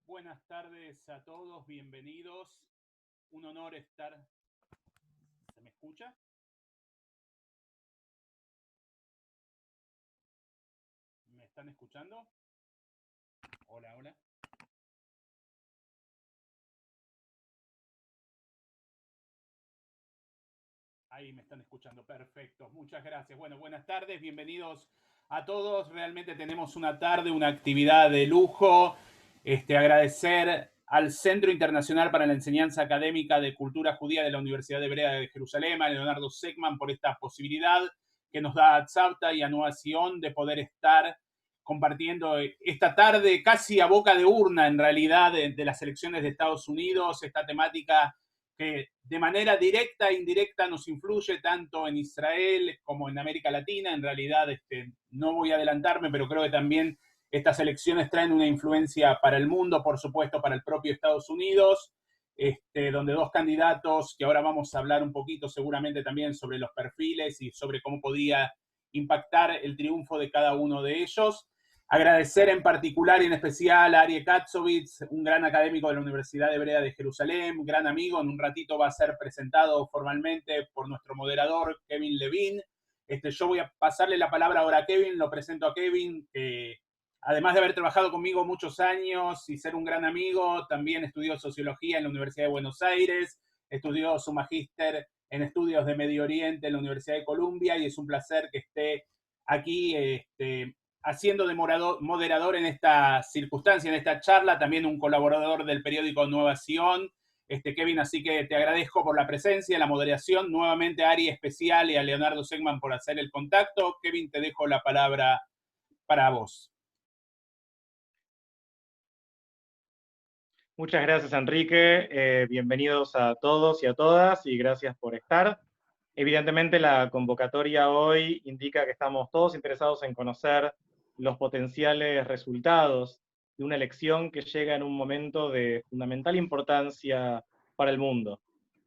Buenas tardes a todos, bienvenidos. Un honor estar... ¿Se me escucha? ¿Me están escuchando? Hola, hola. Ahí me están escuchando, perfecto. Muchas gracias. Bueno, buenas tardes, bienvenidos a todos. Realmente tenemos una tarde, una actividad de lujo. Agradecer al Centro Internacional para la Enseñanza Académica de Cultura Judía de la Universidad Hebrea de Jerusalén, a Leonardo Seckman, por esta posibilidad que nos da a Tzavta y a Noa Sion de poder estar compartiendo esta tarde casi a boca de urna, en realidad, de las elecciones de Estados Unidos, esta temática que de manera directa e indirecta nos influye tanto en Israel como en América Latina. En realidad, no voy a adelantarme, pero creo que también estas elecciones traen una influencia para el mundo, por supuesto, para el propio Estados Unidos, donde dos candidatos, que ahora vamos a hablar un poquito seguramente también sobre los perfiles y sobre cómo podía impactar el triunfo de cada uno de ellos. Agradecer en particular y en especial a Arie Katsovitz, un gran académico de la Universidad Hebrea de Jerusalén, gran amigo. En un ratito va a ser presentado formalmente por nuestro moderador, Kevin Levin. Yo voy a pasarle la palabra ahora a Kevin, lo presento a Kevin, que además de haber trabajado conmigo muchos años y ser un gran amigo, también estudió sociología en la Universidad de Buenos Aires, estudió su magíster en estudios de Medio Oriente en la Universidad de Columbia, y es un placer que esté aquí haciendo de moderador en esta circunstancia, en esta charla, también un colaborador del periódico Nueva Sion, Kevin, así que te agradezco por la presencia, la moderación, nuevamente a Ari especial y a Leonardo Seckman por hacer el contacto. Kevin, te dejo la palabra para vos. Muchas gracias, Enrique. Bienvenidos a todos y a todas, y gracias por estar. Evidentemente, la convocatoria hoy indica que estamos todos interesados en conocer los potenciales resultados de una elección que llega en un momento de fundamental importancia para el mundo.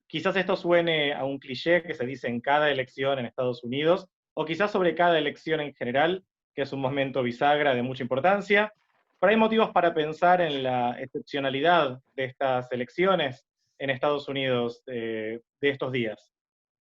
Quizás esto suene a un cliché que se dice en cada elección en Estados Unidos, o quizás sobre cada elección en general, que es un momento bisagra de mucha importancia, pero hay motivos para pensar en la excepcionalidad de estas elecciones en Estados Unidos de estos días.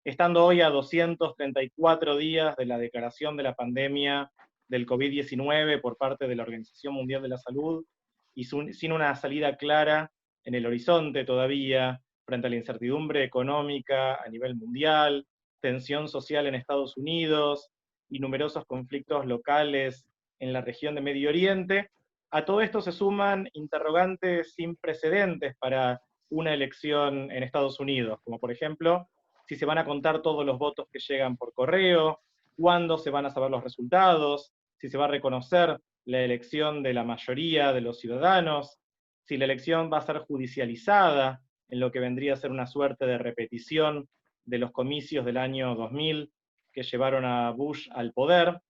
Estando hoy a 234 días de la declaración de la pandemia del COVID-19 por parte de la Organización Mundial de la Salud, y sin una salida clara en el horizonte todavía, frente a la incertidumbre económica a nivel mundial, tensión social en Estados Unidos y numerosos conflictos locales en la región de Medio Oriente, a todo esto se suman interrogantes sin precedentes para una elección en Estados Unidos, como por ejemplo, si se van a contar todos los votos que llegan por correo, cuándo se van a saber los resultados, si se va a reconocer la elección de la mayoría de los ciudadanos, si la elección va a ser judicializada, en lo que vendría a ser una suerte de repetición de los comicios del año 2000 que llevaron a Bush al poder.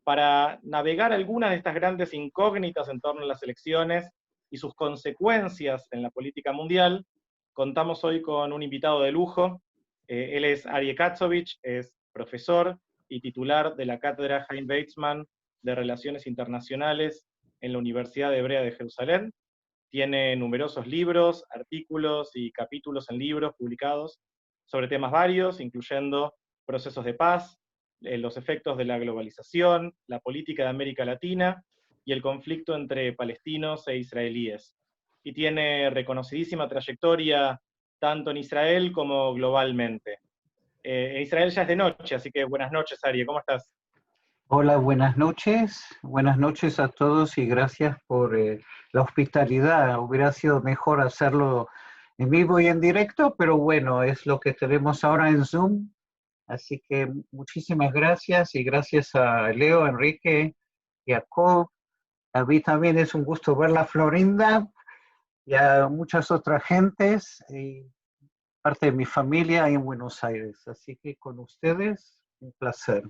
Para navegar algunas de estas grandes incógnitas en torno a las elecciones y sus consecuencias en la política mundial, contamos hoy con un invitado de lujo. Él es Arie Katsovitz, es profesor y titular de la cátedra Chaim Weizmann de Relaciones Internacionales en la Universidad Hebrea de Jerusalén. Tiene numerosos libros, artículos y capítulos en libros publicados sobre temas varios, incluyendo procesos de paz, los efectos de la globalización, la política de América Latina y el conflicto entre palestinos e israelíes. Y tiene reconocidísima trayectoria tanto en Israel como globalmente. En Israel ya es de noche, así que buenas noches, Arie, ¿cómo estás? Hola, buenas noches a todos y gracias por la hospitalidad. Hubiera sido mejor hacerlo en vivo y en directo, pero bueno, es lo que tenemos ahora en Zoom. Así que muchísimas gracias, y gracias a Leo, Enrique, Jacob. A mí también es un gusto ver la Florinda y a muchas otras gentes, y parte de mi familia en Buenos Aires. Así que con ustedes, un placer.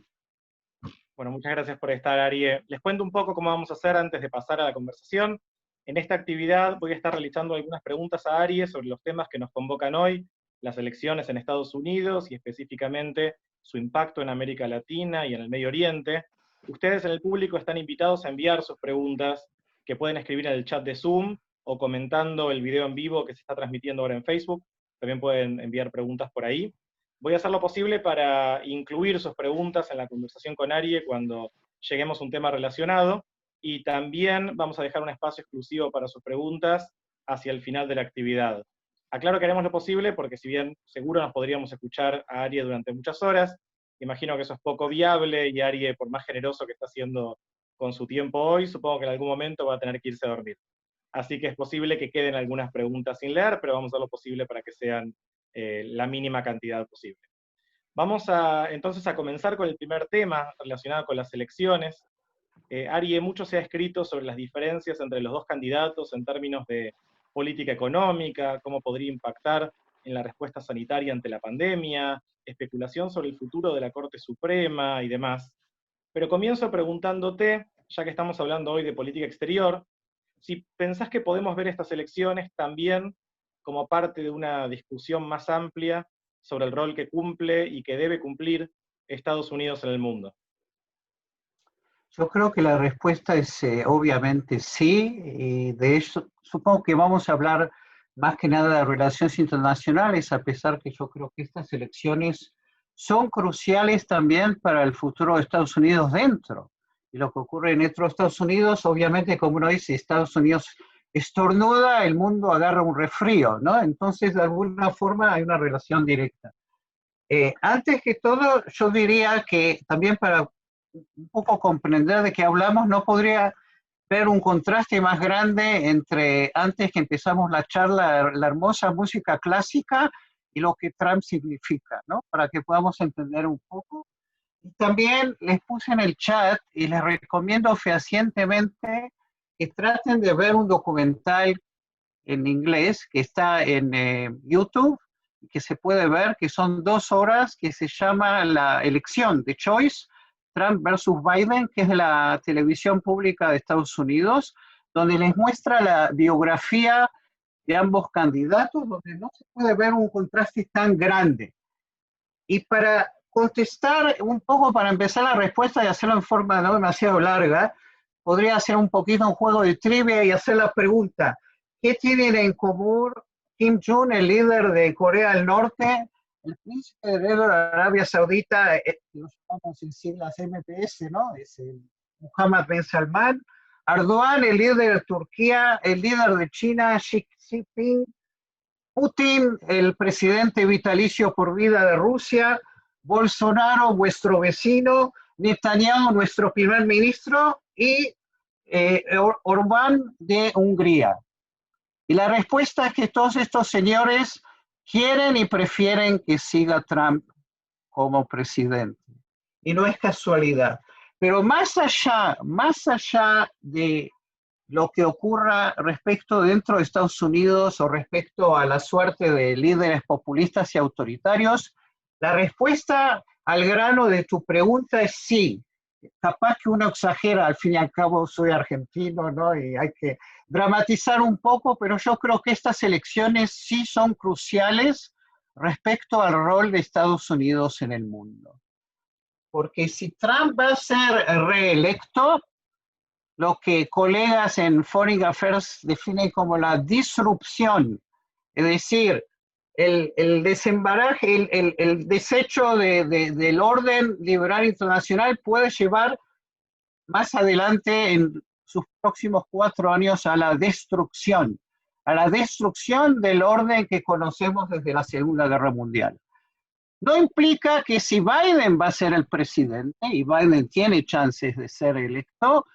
Bueno, muchas gracias por estar, Arie. Les cuento un poco cómo vamos a hacer antes de pasar a la conversación. En esta actividad voy a estar realizando algunas preguntas a Arie sobre los temas que nos convocan hoy, las elecciones en Estados Unidos y específicamente su impacto en América Latina y en el Medio Oriente. Ustedes en el público están invitados a enviar sus preguntas, que pueden escribir en el chat de Zoom, o comentando el video en vivo que se está transmitiendo ahora en Facebook. También pueden enviar preguntas por ahí. Voy a hacer lo posible para incluir sus preguntas en la conversación con Arie cuando lleguemos a un tema relacionado, y también vamos a dejar un espacio exclusivo para sus preguntas hacia el final de la actividad. Aclaro que haremos lo posible porque si bien seguro nos podríamos escuchar a Arie durante muchas horas, imagino que eso es poco viable, y Arie, por más generoso que está siendo con su tiempo hoy, supongo que en algún momento va a tener que irse a dormir. Así que es posible que queden algunas preguntas sin leer, pero vamos a hacer lo posible para que sean la mínima cantidad posible. Vamos entonces a comenzar con el primer tema relacionado con las elecciones. Arie, mucho se ha escrito sobre las diferencias entre los dos candidatos en términos de política económica, cómo podría impactar en la respuesta sanitaria ante la pandemia, especulación sobre el futuro de la Corte Suprema y demás. Pero comienzo preguntándote, ya que estamos hablando hoy de política exterior, si pensás que podemos ver estas elecciones también como parte de una discusión más amplia sobre el rol que cumple y que debe cumplir Estados Unidos en el mundo. Yo creo que la respuesta es obviamente sí, y de eso supongo que vamos a hablar más que nada de relaciones internacionales, a pesar que yo creo que estas elecciones son cruciales también para el futuro de Estados Unidos dentro. Y lo que ocurre dentro de Estados Unidos, obviamente, como uno dice, Estados Unidos estornuda, el mundo agarra un resfrío, ¿no? Entonces, de alguna forma hay una relación directa. Antes que todo, yo diría que también para un poco comprender de qué hablamos, no podría ver un contraste más grande entre antes que empezamos la charla, la hermosa música clásica y lo que Trump significa, ¿no? Para que podamos entender un poco. Y también les puse en el chat y les recomiendo fehacientemente que traten de ver un documental en inglés que está en YouTube, que se puede ver, que son 2 horas, que se llama La Elección, The Choice, Trump versus Biden, que es de la televisión pública de Estados Unidos, donde les muestra la biografía de ambos candidatos, donde no se puede ver un contraste tan grande. Y para contestar un poco, para empezar la respuesta y hacerlo en forma no demasiado larga, podría hacer un poquito un juego de trivia y hacer la pregunta: ¿qué tienen en común Kim Jong, el líder de Corea del Norte, el príncipe heredero de Arabia Saudita, los llamamos en siglas MPS, ¿no? Es el Mohammed bin Salman, Erdogan, el líder de Turquía, el líder de China, Xi Jinping, Putin, el presidente vitalicio por vida de Rusia, Bolsonaro, vuestro vecino, Netanyahu, nuestro primer ministro, y Orbán de Hungría? Y la respuesta es que todos estos señores quieren y prefieren que siga Trump como presidente. Y no es casualidad. Pero más allá de lo que ocurra respecto dentro de Estados Unidos o respecto a la suerte de líderes populistas y autoritarios, la respuesta al grano de tu pregunta es sí. Capaz que uno exagera, al fin y al cabo soy argentino, ¿no? Y hay que dramatizar un poco, pero yo creo que estas elecciones sí son cruciales respecto al rol de Estados Unidos en el mundo. Porque si Trump va a ser reelecto, lo que colegas en Foreign Affairs definen como la disrupción, es decir, el desembaraje, el desecho del orden liberal internacional puede llevar más adelante en sus próximos 4 años a la destrucción del orden que conocemos desde la Segunda Guerra Mundial. No implica que si Biden va a ser el presidente, y Biden tiene chances de ser electo,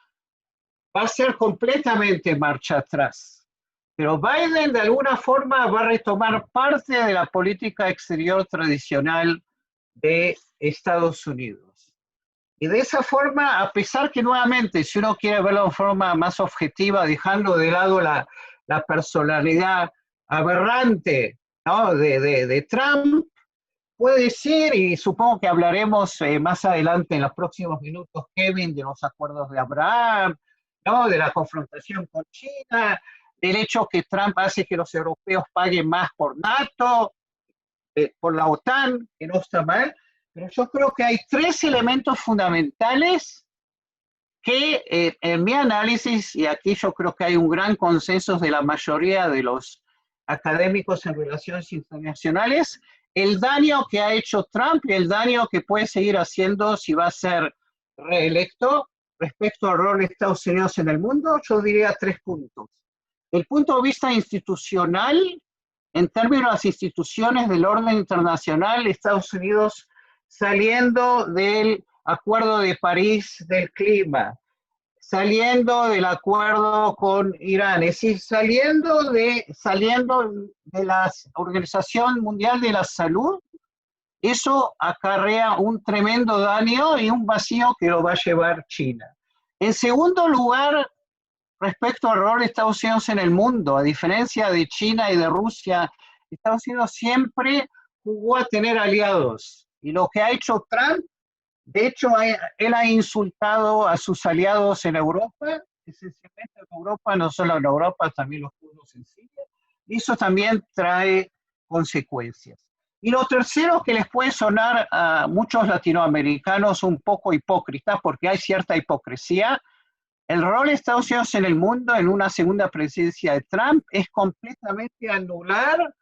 va a ser completamente marcha atrás. Pero Biden de alguna forma va a retomar parte de la política exterior tradicional de Estados Unidos. Y de esa forma, a pesar que nuevamente, si uno quiere verlo de forma más objetiva, dejando de lado la personalidad aberrante, ¿no? de Trump, puede decir, y supongo que hablaremos más adelante en los próximos minutos, Kevin, de los acuerdos de Abraham, ¿no? De la confrontación con China, del hecho que Trump hace que los europeos paguen más por NATO, por la OTAN, que no está mal, pero yo creo que hay 3 elementos fundamentales que en mi análisis, y aquí yo creo que hay un gran consenso de la mayoría de los académicos en relaciones internacionales, el daño que ha hecho Trump y el daño que puede seguir haciendo si va a ser reelecto respecto al rol de Estados Unidos en el mundo, yo diría 3 puntos. El punto de vista institucional, en términos de las instituciones del orden internacional, Estados Unidos saliendo del Acuerdo de París del clima, saliendo del acuerdo con Irán, es decir, saliendo de la Organización Mundial de la Salud, eso acarrea un tremendo daño y un vacío que lo va a llevar China. En segundo lugar, respecto al rol de Estados Unidos en el mundo, a diferencia de China y de Rusia, Estados Unidos siempre jugó a tener aliados. Y lo que ha hecho Trump, de hecho, él ha insultado a sus aliados en Europa, esencialmente en Europa, no solo en Europa, también los kurdos en Siria, y eso también trae consecuencias. Y lo tercero que les puede sonar a muchos latinoamericanos un poco hipócrita, porque hay cierta hipocresía, el rol de Estados Unidos en el mundo en una segunda presidencia de Trump es completamente anular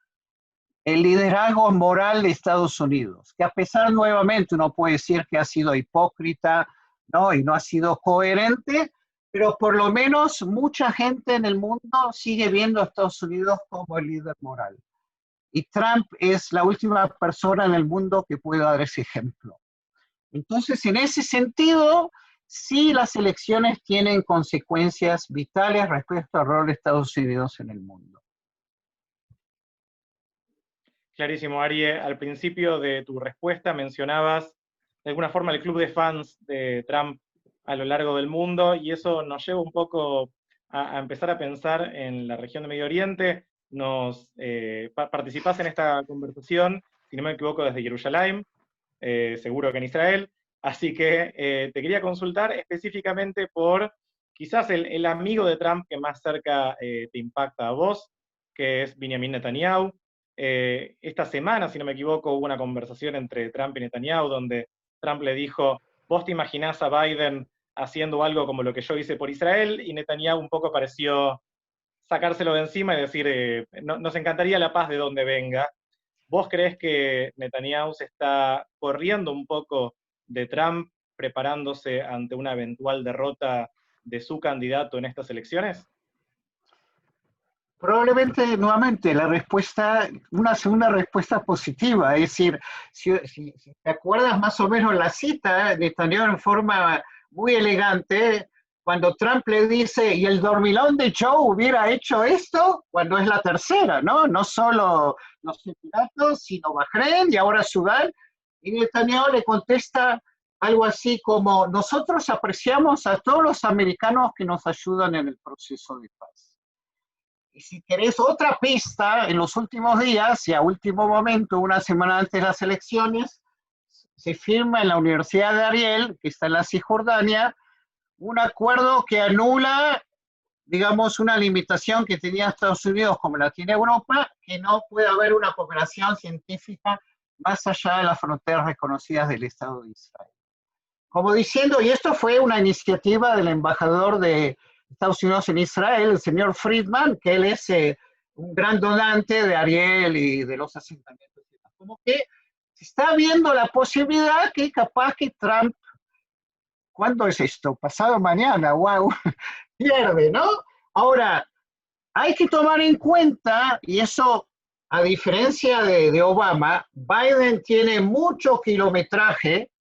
el liderazgo moral de Estados Unidos, que a pesar nuevamente uno puede decir que ha sido hipócrita, ¿no? Y no ha sido coherente, pero por lo menos mucha gente en el mundo sigue viendo a Estados Unidos como el líder moral. Y Trump es la última persona en el mundo que puede dar ese ejemplo. Entonces, en ese sentido, sí las elecciones tienen consecuencias vitales respecto al rol de Estados Unidos en el mundo. Clarísimo, Arie. Al principio de tu respuesta mencionabas de alguna forma el club de fans de Trump a lo largo del mundo, y eso nos lleva un poco a empezar a pensar en la región de Medio Oriente. Participás en esta conversación, si no me equivoco, desde Jerusalén, seguro que en Israel, así que te quería consultar específicamente por quizás el amigo de Trump que más cerca te impacta a vos, que es Benjamin Netanyahu. Esta semana, si no me equivoco, hubo una conversación entre Trump y Netanyahu donde Trump le dijo, vos te imaginás a Biden haciendo algo como lo que yo hice por Israel, y Netanyahu un poco pareció sacárselo de encima y decir, nos encantaría la paz de donde venga. ¿Vos creés que Netanyahu se está corriendo un poco de Trump, preparándose ante una eventual derrota de su candidato en estas elecciones? Probablemente, nuevamente, una segunda respuesta positiva, es decir, si te acuerdas más o menos la cita, Netanyahu en forma muy elegante, cuando Trump le dice, y el dormilón de Joe hubiera hecho esto, cuando es la tercera, ¿no? No solo los Emiratos, sino Bahrein y ahora Sudán, y Netanyahu le contesta algo así como, nosotros apreciamos a todos los americanos que nos ayudan en el proceso de paz. Y si querés otra pista, en los últimos días y a último momento, una semana antes de las elecciones, se firma en la Universidad de Ariel, que está en la Cisjordania, un acuerdo que anula, digamos, una limitación que tenía Estados Unidos como la tiene Europa, que no puede haber una cooperación científica más allá de las fronteras reconocidas del Estado de Israel. Como diciendo, y esto fue una iniciativa del embajador de Estados Unidos en Israel, el señor Friedman, que él es un gran donante de Ariel y de los asentamientos. Como que se está viendo la posibilidad que capaz que Trump, ¿cuándo es esto? Pasado mañana, wow, pierde, ¿no? Ahora, hay que tomar en cuenta, y eso a diferencia de Obama, Biden tiene mucho kilometraje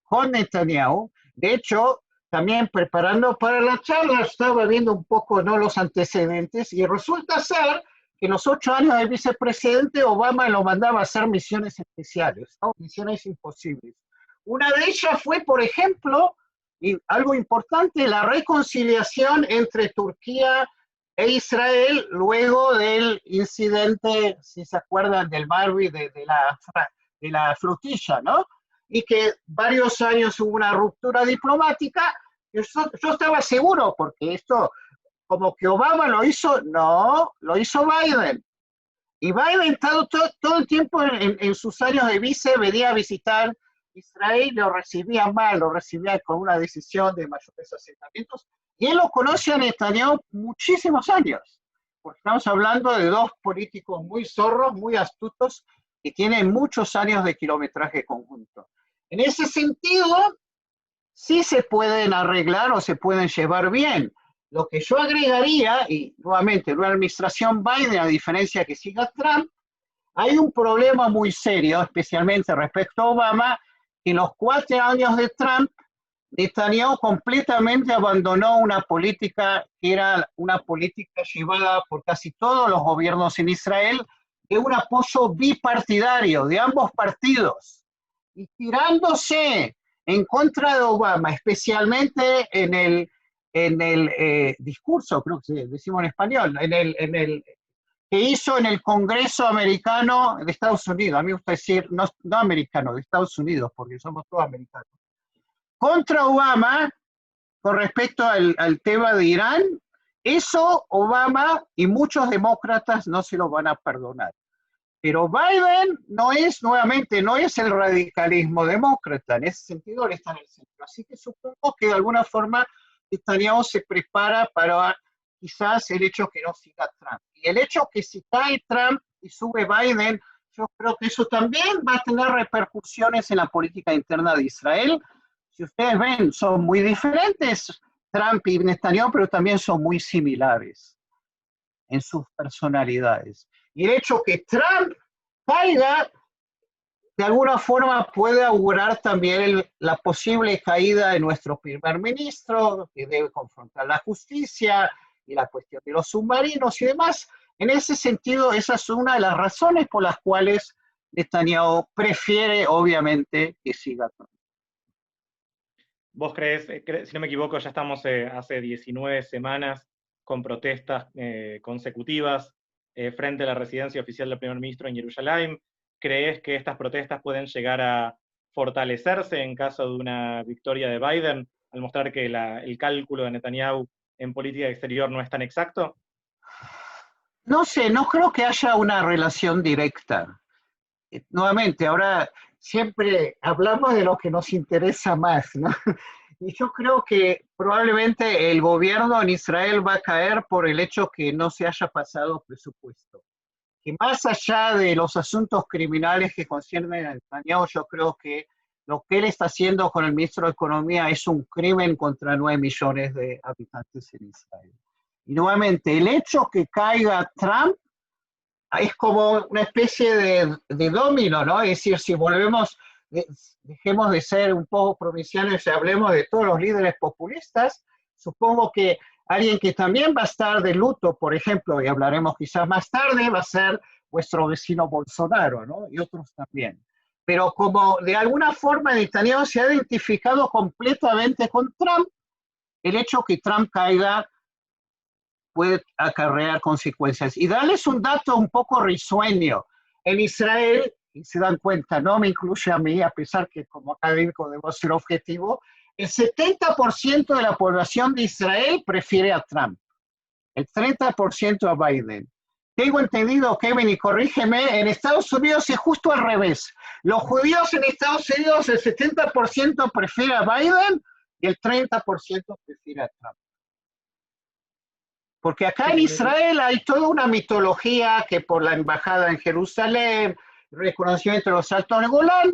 con Netanyahu. De hecho, también preparando para la charla, estaba viendo un poco, ¿no?, los antecedentes, y resulta ser que en los 8 años de vicepresidente, Obama lo mandaba a hacer misiones especiales, ¿no?, misiones imposibles. Una de ellas fue, por ejemplo, y algo importante, la reconciliación entre Turquía e Israel luego del incidente, si se acuerdan, del Barbie, de la flotilla, ¿no? Y que varios años hubo una ruptura diplomática. Yo estaba seguro, porque esto, como que Obama lo hizo, no, lo hizo Biden. Y Biden todo el tiempo en sus años de vice venía a visitar Israel lo recibía mal, lo recibía con una decisión de mayores asentamientos, y él lo conoce a Netanyahu muchísimos años, porque estamos hablando de dos políticos muy zorros, muy astutos, que tienen muchos años de kilometraje conjunto. En ese sentido, sí se pueden arreglar o se pueden llevar bien. Lo que yo agregaría, y nuevamente, en una administración Biden, a diferencia que siga Trump, hay un problema muy serio, especialmente respecto a Obama, que en los 4 años de Trump, Netanyahu completamente abandonó una política que era una política llevada por casi todos los gobiernos en Israel, de un apoyo bipartidario de ambos partidos, y tirándose en contra de Obama, especialmente en el discurso, creo que decimos en español, en el que hizo en el Congreso americano de Estados Unidos, a mí me gusta decir, no, no americano, de Estados Unidos, porque somos todos americanos, contra Obama con respecto al tema de Irán. Eso Obama y muchos demócratas no se lo van a perdonar. Pero Biden no es, nuevamente, no es el radicalismo demócrata, en ese sentido él está en el centro. Así que supongo que de alguna forma Netanyahu se prepara para quizás el hecho que no siga Trump. Y el hecho que si cae Trump y sube Biden, yo creo que eso también va a tener repercusiones en la política interna de Israel. Si ustedes ven, son muy diferentes Trump y Netanyahu, pero también son muy similares en sus personalidades. Y el hecho que Trump caiga, de alguna forma puede augurar también la posible caída de nuestro primer ministro, que debe confrontar la justicia y la cuestión de los submarinos y demás. En ese sentido, esa es una de las razones por las cuales Netanyahu prefiere, obviamente, que siga Trump. ¿Vos crees, si no me equivoco, ya estamos hace 19 semanas con protestas consecutivas frente a la residencia oficial del primer ministro en Jerusalén? ¿Crees que estas protestas pueden llegar a fortalecerse en caso de una victoria de Biden, al mostrar que el cálculo de Netanyahu en política exterior no es tan exacto? No sé, no creo que haya una relación directa. Nuevamente, ahora siempre hablamos de lo que nos interesa más, ¿no? Y yo creo que probablemente el gobierno en Israel va a caer por el hecho que no se haya pasado presupuesto. Que más allá de los asuntos criminales que conciernen a Netanyahu, yo creo que lo que él está haciendo con el ministro de Economía es un crimen contra 9 millones de habitantes en Israel. Y nuevamente, el hecho que caiga Trump es como una especie de domino, ¿no? Es decir, si volvemos, dejemos de ser un poco provincianos y hablemos de todos los líderes populistas, supongo que alguien que también va a estar de luto, por ejemplo, y hablaremos quizás más tarde, va a ser vuestro vecino Bolsonaro, ¿no? Y otros también. Pero como de alguna forma Netanyahu se ha identificado completamente con Trump, el hecho que Trump caiga puede acarrear consecuencias. Y darles un dato un poco risueño. En Israel, y se dan cuenta, no me incluye a mí, a pesar que como académico debo ser objetivo, el 70% de la población de Israel prefiere a Trump, el 30% a Biden. Tengo entendido, Kevin, y corrígeme, en Estados Unidos es justo al revés. Los judíos en Estados Unidos, el 70% prefiere a Biden y el 30% prefiere a Trump. Porque acá en Israel hay toda una mitología que por la embajada en Jerusalén, reconocimiento de los Altos de Golán,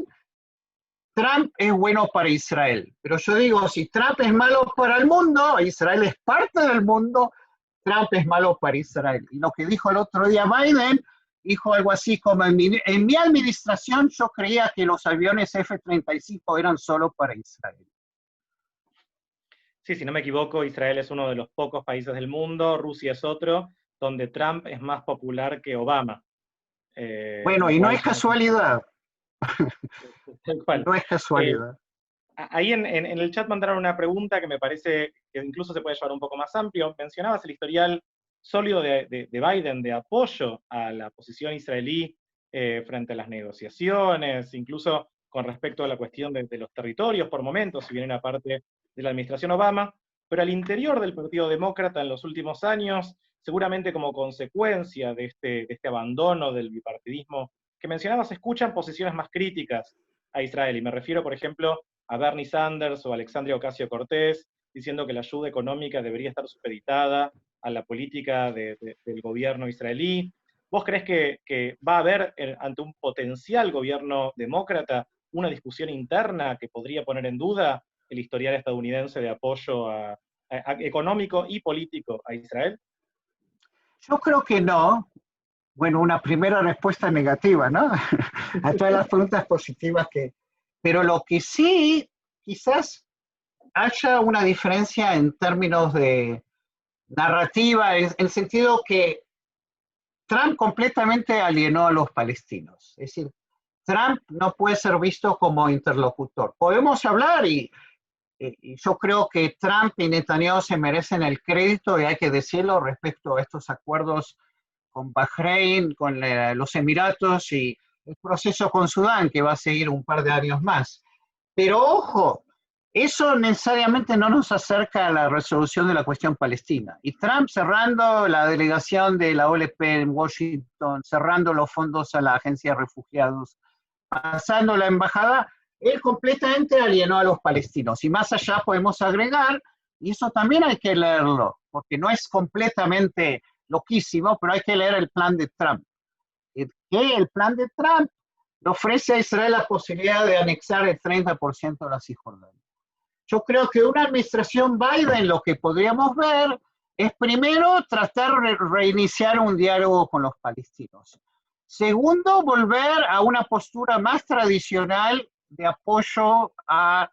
Trump es bueno para Israel. Pero yo digo, si Trump es malo para el mundo, Israel es parte del mundo, Trump es malo para Israel. Y lo que dijo el otro día Biden, dijo algo así como, en mi administración yo creía que los aviones F-35 eran solo para Israel. Sí, si no me equivoco, Israel es uno de los pocos países del mundo, Rusia es otro, donde Trump es más popular que Obama. Bueno, y no es casualidad. No es casualidad. Ahí en el chat mandaron una pregunta que me parece que incluso se puede llevar un poco más amplio. Mencionabas el historial sólido de Biden de apoyo a la posición israelí frente a las negociaciones, incluso con respecto a la cuestión de los territorios por momentos, si bien era parte de la administración Obama, pero al interior del Partido Demócrata en los últimos años, seguramente como consecuencia de este abandono del bipartidismo que mencionabas, se escuchan posiciones más críticas a Israel. Y me refiero, por ejemplo, a Bernie Sanders o Alexandria Ocasio-Cortez, diciendo que la ayuda económica debería estar supeditada a la política del gobierno israelí. ¿Vos crees que va a haber, ante un potencial gobierno demócrata, una discusión interna que podría poner en duda el historial estadounidense de apoyo económico y político a Israel? Yo creo que no. Bueno, una primera respuesta negativa, ¿no? A todas las preguntas positivas que... Pero lo que sí, quizás haya una diferencia en términos de narrativa, en el sentido que Trump completamente alienó a los palestinos. Es decir, Trump no puede ser visto como interlocutor. Podemos hablar y yo creo que Trump y Netanyahu se merecen el crédito, y hay que decirlo, respecto a estos acuerdos con Bahrein, con los Emiratos y el proceso con Sudán, que va a seguir un par de años más. Pero ojo, eso necesariamente no nos acerca a la resolución de la cuestión palestina. Y Trump cerrando la delegación de la OLP en Washington, cerrando los fondos a la Agencia de Refugiados, pasando la embajada, él completamente alienó a los palestinos. Y más allá podemos agregar, y eso también hay que leerlo, porque no es completamente loquísimo, pero hay que leer el plan de Trump. Que el plan de Trump le ofrece a Israel la posibilidad de anexar el 30% de la Cisjordania. Yo creo que una administración Biden, lo que podríamos ver es primero tratar de reiniciar un diálogo con los palestinos. Segundo, volver a una postura más tradicional de apoyo a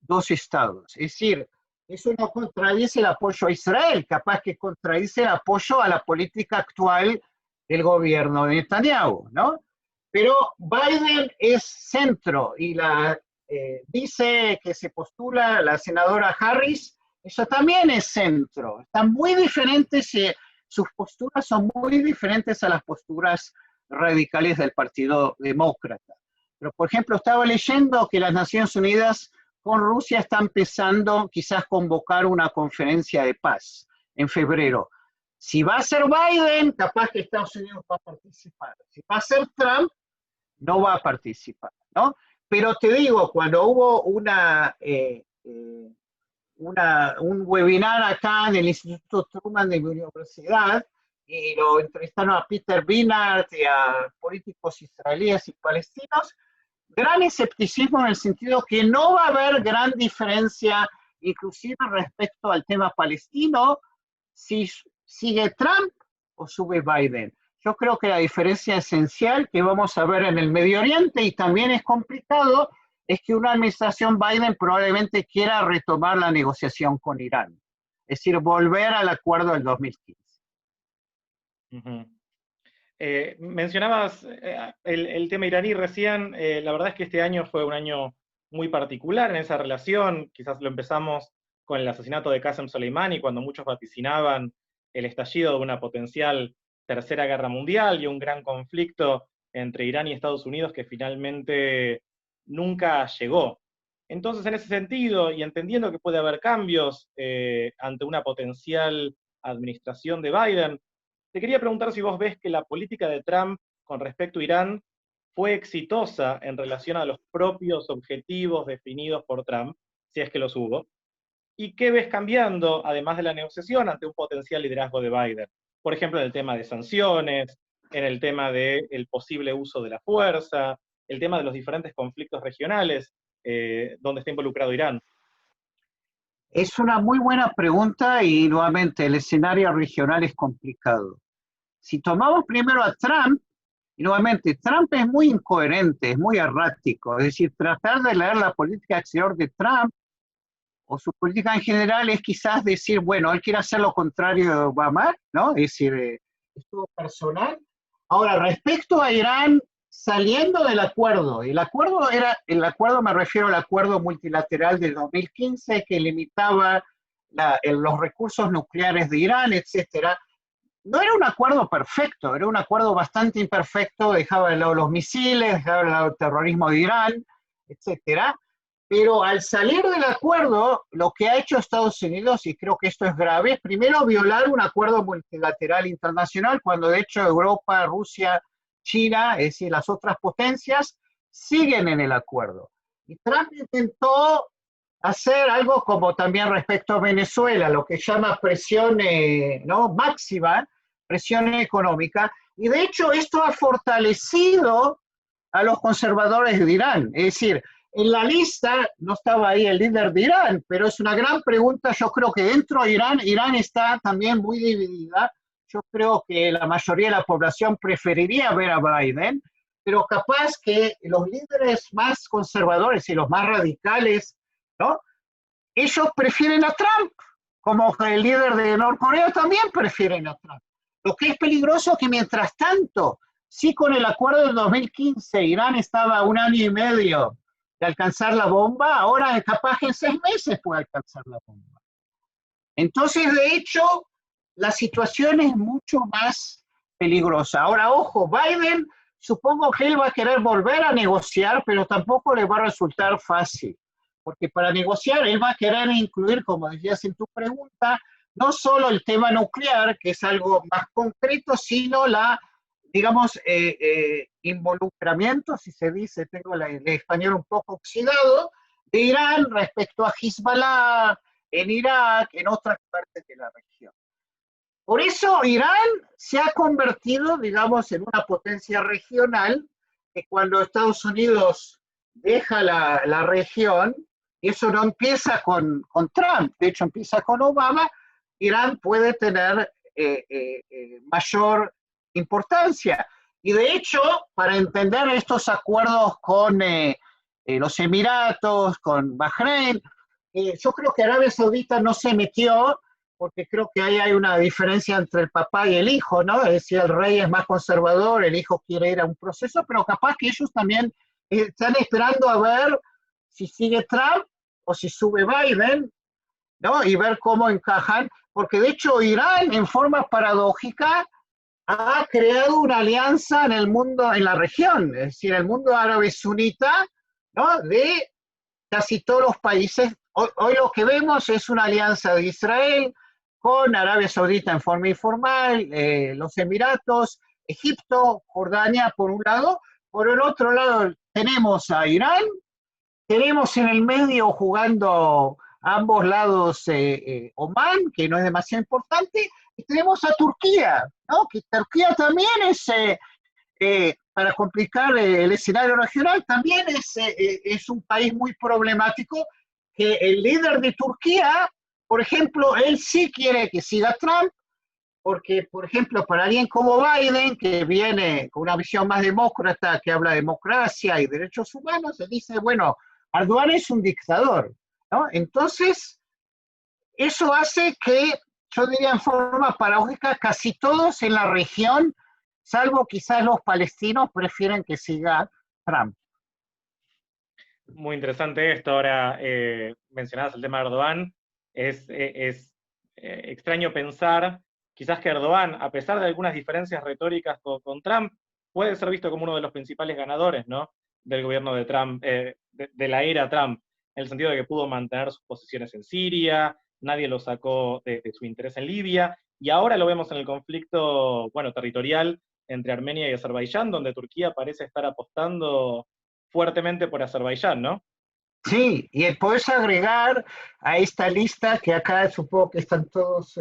dos estados. Es decir, eso no contradice el apoyo a Israel, capaz que contradice el apoyo a la política actual del gobierno de Netanyahu, ¿no? Pero Biden es centro y dice que se postula la senadora Harris, eso también es centro. Están muy diferentes, sus posturas son muy diferentes a las posturas radicales del Partido Demócrata. Pero, por ejemplo, estaba leyendo que las Naciones Unidas con Rusia están pensando quizás convocar una conferencia de paz en febrero. Si va a ser Biden, capaz que Estados Unidos va a participar. Si va a ser Trump, no va a participar, ¿no? Pero te digo, cuando hubo un webinar acá en el Instituto Truman de mi universidad, y lo entrevistaron a Peter Beinart y a políticos israelíes y palestinos, gran escepticismo en el sentido que no va a haber gran diferencia, inclusive respecto al tema palestino, si sigue Trump o sube Biden. Yo creo que la diferencia esencial que vamos a ver en el Medio Oriente, y también es complicado, es que una administración Biden probablemente quiera retomar la negociación con Irán. Es decir, volver al acuerdo del 2015. Uh-huh. Mencionabas el tema iraní recién. La verdad es que este año fue un año muy particular en esa relación. Quizás lo empezamos con el asesinato de Qasem Soleimani, cuando muchos vaticinaban el estallido de una potencial tercera guerra mundial y un gran conflicto entre Irán y Estados Unidos que finalmente nunca llegó. Entonces, en ese sentido, y entendiendo que puede haber cambios ante una potencial administración de Biden, te quería preguntar si vos ves que la política de Trump con respecto a Irán fue exitosa en relación a los propios objetivos definidos por Trump, si es que los hubo, y qué ves cambiando, además de la negociación, ante un potencial liderazgo de Biden. Por ejemplo, en el tema de sanciones, en el tema del posible uso de la fuerza, el tema de los diferentes conflictos regionales donde está involucrado Irán. Es una muy buena pregunta y nuevamente el escenario regional es complicado. Si tomamos primero a Trump, y nuevamente Trump es muy incoherente, es muy errático, es decir, tratar de leer la política exterior de Trump o su política en general es quizás decir, bueno, él quiere hacer lo contrario de Obama, ¿no? Es decir, es todo personal. Ahora, respecto a Irán, saliendo del acuerdo, el acuerdo me refiero al acuerdo multilateral del 2015 que limitaba los recursos nucleares de Irán, etcétera. No era un acuerdo perfecto, era un acuerdo bastante imperfecto, dejaba de lado los misiles, dejaba de lado el terrorismo de Irán, etcétera. Pero al salir del acuerdo, lo que ha hecho Estados Unidos, y creo que esto es grave, es primero violar un acuerdo multilateral internacional, cuando de hecho Europa, Rusia, China, es decir, las otras potencias, siguen en el acuerdo. Y Trump intentó hacer algo como también respecto a Venezuela, lo que llama presión ¿no? máxima, presión económica, y de hecho esto ha fortalecido a los conservadores de Irán. Es decir, en la lista no estaba ahí el líder de Irán, pero es una gran pregunta. Yo creo que dentro de Irán está también muy dividida. Yo creo que la mayoría de la población preferiría ver a Biden, pero capaz que los líderes más conservadores y los más radicales, ¿no? Ellos prefieren a Trump, como el líder de Norcorea también prefieren a Trump. Lo que es peligroso es que mientras tanto, sí con el acuerdo del 2015, Irán estaba a 1 año y medio de alcanzar la bomba, ahora capaz que en 6 meses puede alcanzar la bomba. Entonces, de hecho, la situación es mucho más peligrosa. Ahora, ojo, Biden, supongo que él va a querer volver a negociar, pero tampoco le va a resultar fácil, porque para negociar él va a querer incluir, como decías en tu pregunta, no solo el tema nuclear, que es algo más concreto, sino la, digamos, involucramiento, si se dice, tengo el español un poco oxidado, de Irán respecto a Hezbollah, en Irak, en otras partes de la región. Por eso Irán se ha convertido, digamos, en una potencia regional, que cuando Estados Unidos deja la región, y eso no empieza con Trump, de hecho empieza con Obama, Irán puede tener mayor importancia. Y de hecho, para entender estos acuerdos con los Emiratos, con Bahrein, yo creo que Arabia Saudita no se metió, porque creo que ahí hay una diferencia entre el papá y el hijo, ¿no? Es decir, el rey es más conservador, el hijo quiere ir a un proceso, pero capaz que ellos también están esperando a ver si sigue Trump o si sube Biden, ¿no? Y ver cómo encajan, porque de hecho Irán, en forma paradójica, ha creado una alianza en el mundo, en la región, es decir, el mundo árabe sunita, ¿no? De casi todos los países. Hoy lo que vemos es una alianza de Israel con Arabia Saudita en forma informal, los Emiratos, Egipto, Jordania por un lado, por el otro lado tenemos a Irán, tenemos en el medio jugando a ambos lados Omán, que no es demasiado importante, y tenemos a Turquía, ¿no? Que Turquía también es, para complicar el escenario regional, también es un país muy problemático, que el líder de Turquía, por ejemplo, él sí quiere que siga Trump, porque, por ejemplo, para alguien como Biden, que viene con una visión más demócrata, que habla de democracia y derechos humanos, se dice, bueno, Erdogan es un dictador, ¿no? Entonces, eso hace que, yo diría en forma paradójica, casi todos en la región, salvo quizás los palestinos, prefieren que siga Trump. Muy interesante esto. Ahora, mencionabas el tema de Erdogan. Es extraño pensar, quizás que Erdogan, a pesar de algunas diferencias retóricas con Trump, puede ser visto como uno de los principales ganadores, ¿no? Del gobierno de Trump, de la era Trump, en el sentido de que pudo mantener sus posiciones en Siria, nadie lo sacó de su interés en Libia, y ahora lo vemos en el conflicto, bueno, territorial entre Armenia y Azerbaiyán, donde Turquía parece estar apostando fuertemente por Azerbaiyán, ¿no? Sí, y puedes agregar a esta lista, que acá supongo que están todos,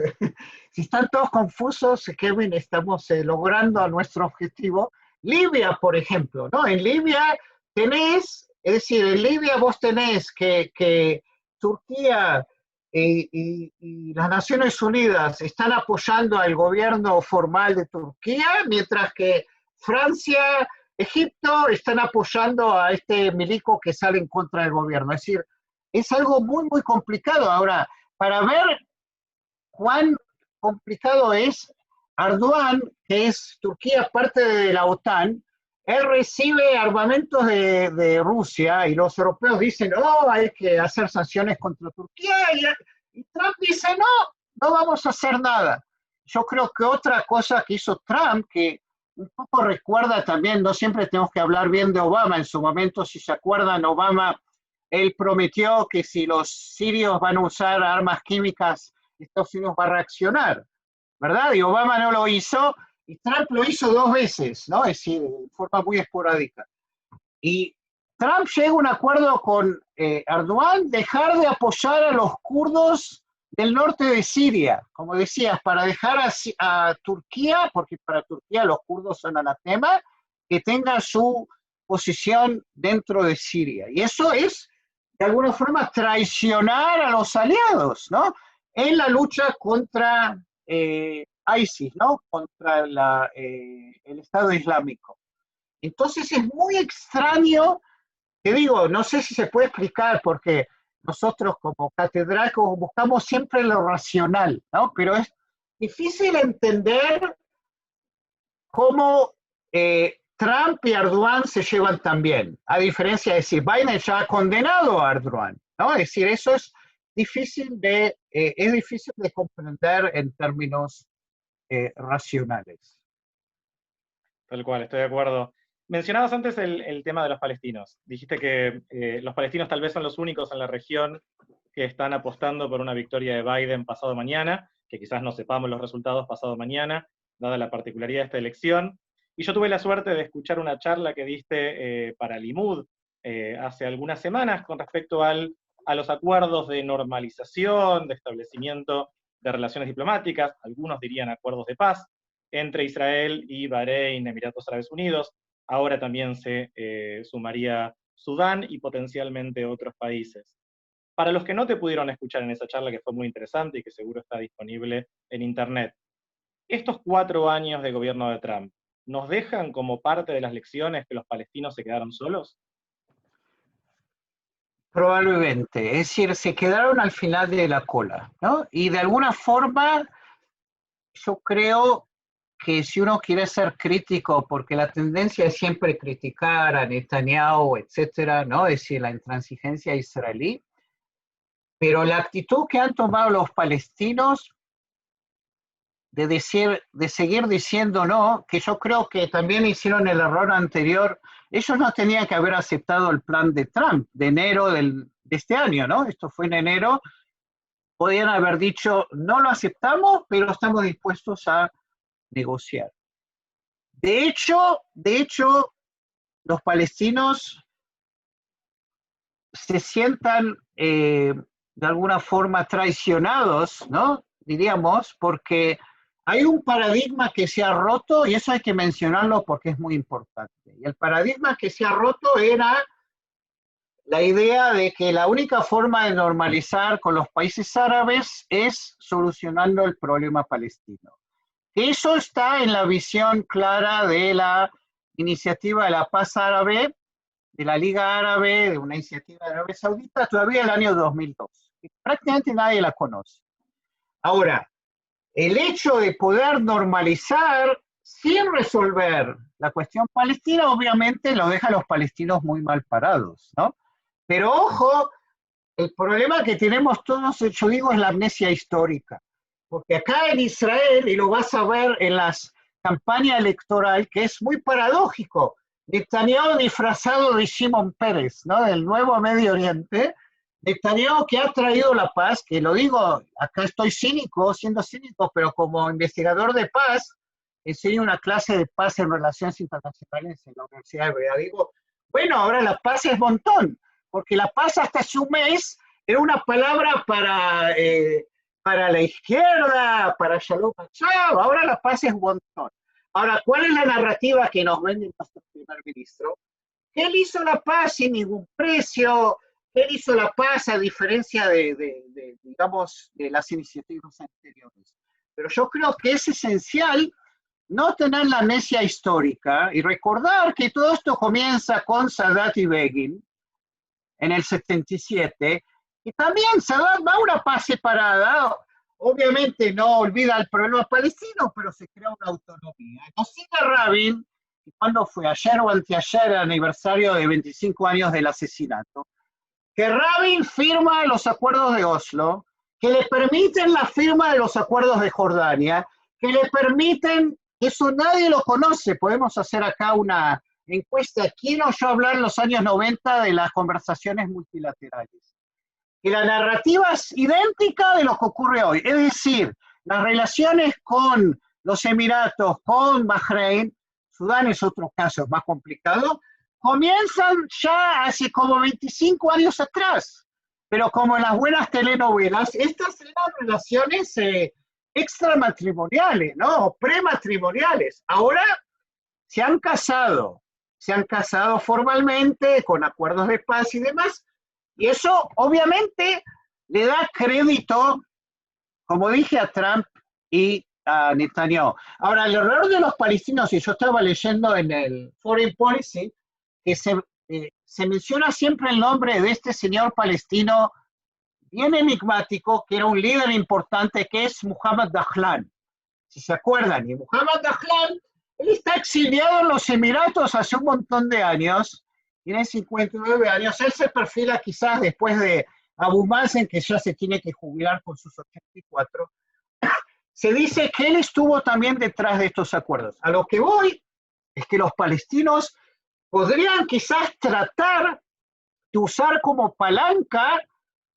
si están todos confusos, Kevin, estamos logrando nuestro objetivo. Libia, por ejemplo, ¿no? En Libia tenés, es decir, en Libia vos tenés que Turquía y las Naciones Unidas están apoyando al gobierno formal de Turquía, mientras que Francia, Egipto están apoyando a este milico que sale en contra del gobierno. Es decir, es algo muy, muy complicado. Ahora, para ver cuán complicado es, Erdogan, que es Turquía parte de la OTAN, él recibe armamentos de Rusia y los europeos dicen, oh, hay que hacer sanciones contra Turquía, y Trump dice, no, no vamos a hacer nada. Yo creo que otra cosa que hizo Trump, que un poco recuerda también, no siempre tenemos que hablar bien de Obama, en su momento, si se acuerdan, Obama, él prometió que si los sirios van a usar armas químicas, Estados Unidos va a reaccionar, ¿verdad? Y Obama no lo hizo, y Trump lo hizo 2 veces, ¿no? Es decir, de forma muy esporádica. Y Trump llega a un acuerdo con Erdogan, dejar de apoyar a los kurdos del norte de Siria, como decías, para dejar a Turquía, porque para Turquía los kurdos son anatema, que tenga su posición dentro de Siria. Y eso es, de alguna forma, traicionar a los aliados, ¿no? En la lucha contra ISIS, ¿no? Contra el Estado Islámico. Entonces es muy extraño, te digo, no sé si se puede explicar porque nosotros como catedráticos buscamos siempre lo racional, ¿no? Pero es difícil entender cómo Trump y Erdogan se llevan tan bien, a diferencia de decir, Biden ya ha condenado a Erdogan, ¿no? Es decir, eso es difícil de comprender en términos racionales. Tal cual, estoy de acuerdo. Mencionabas antes el tema de los palestinos. Dijiste que los palestinos tal vez son los únicos en la región que están apostando por una victoria de Biden pasado mañana, que quizás no sepamos los resultados pasado mañana, dada la particularidad de esta elección. Y yo tuve la suerte de escuchar una charla que diste para Limud hace algunas semanas con respecto a los acuerdos de normalización, de establecimiento de relaciones diplomáticas, algunos dirían acuerdos de paz, entre Israel y Bahrein, Emiratos Árabes Unidos. Ahora también se sumaría Sudán y potencialmente otros países. Para los que no te pudieron escuchar en esa charla, que fue muy interesante y que seguro está disponible en internet, estos 4 años de gobierno de Trump, ¿nos dejan como parte de las lecciones que los palestinos se quedaron solos? Probablemente, es decir, se quedaron al final de la cola, ¿no? Y de alguna forma, yo creo que si uno quiere ser crítico, porque la tendencia es siempre criticar a Netanyahu, etcétera, ¿no? Es decir, la intransigencia israelí, pero la actitud que han tomado los palestinos de seguir diciendo no, que yo creo que también hicieron el error anterior, ellos no tenían que haber aceptado el plan de Trump de enero de este año, ¿no? Esto fue en enero, podían haber dicho no lo aceptamos, pero estamos dispuestos a negociar. De hecho, los palestinos se sientan de alguna forma traicionados, ¿no? Diríamos, porque hay un paradigma que se ha roto y eso hay que mencionarlo porque es muy importante. Y el paradigma que se ha roto era la idea de que la única forma de normalizar con los países árabes es solucionando el problema palestino. Eso está en la visión clara de la iniciativa de la paz árabe, de la Liga Árabe, de una iniciativa de Arabia Saudita, todavía el año 2002. Prácticamente nadie la conoce. Ahora, el hecho de poder normalizar sin resolver la cuestión palestina, obviamente lo deja a los palestinos muy mal parados, ¿no? Pero ojo, el problema que tenemos todos, yo digo, es la amnesia histórica. Porque acá en Israel, y lo vas a ver en las campañas electorales, que es muy paradójico, Netanyahu disfrazado de Shimon Peres, ¿no? Del nuevo Medio Oriente, Netanyahu que ha traído la paz, que lo digo, acá estoy siendo cínico, pero como investigador de paz, enseño una clase de paz en relaciones internacionales en la Universidad Hebrea. Digo, bueno, ahora la paz es montón, porque la paz hasta hace un mes era una palabra para la izquierda, para Shalom Achab, ahora la paz es montón. Ahora, ¿cuál es la narrativa que nos vende nuestro primer ministro? Que él hizo la paz sin ningún precio, que él hizo la paz a diferencia digamos, de las iniciativas anteriores. Pero yo creo que es esencial no tener la amnesia histórica y recordar que todo esto comienza con Sadat y Begin en el 77, y también Sadat va a una paz separada. Obviamente no olvida el problema palestino, pero se crea una autonomía. Nos sigue Rabin, y cuando fue ayer o anteayer el aniversario de 25 años del asesinato, que Rabin firma los acuerdos de Oslo, que le permiten la firma de los acuerdos de Jordania, que le permiten, eso nadie lo conoce, podemos hacer acá una encuesta, ¿quién oyó hablar en los años 90 de las conversaciones multilaterales? Y la narrativa es idéntica de lo que ocurre hoy. Es decir, las relaciones con los Emiratos, con Bahrein, Sudán es otro caso más complicado, comienzan ya hace como 25 años atrás, pero como en las buenas telenovelas, estas eran relaciones extramatrimoniales, ¿no? O prematrimoniales. Ahora se han casado formalmente con acuerdos de paz y demás, y eso obviamente le da crédito, como dije, a Trump y a Netanyahu. Ahora, el error de los palestinos, y yo estaba leyendo en el Foreign Policy, que se menciona siempre el nombre de este señor palestino bien enigmático, que era un líder importante, que es Muhammad Dahlan. Si se acuerdan, y Muhammad Dahlan, él está exiliado en los Emiratos hace un montón de años, tiene 59 años, él se perfila quizás después de Abu Mazen, que ya se tiene que jubilar con sus 84. Se dice que él estuvo también detrás de estos acuerdos. A lo que voy es que los palestinos podrían quizás tratar de usar como palanca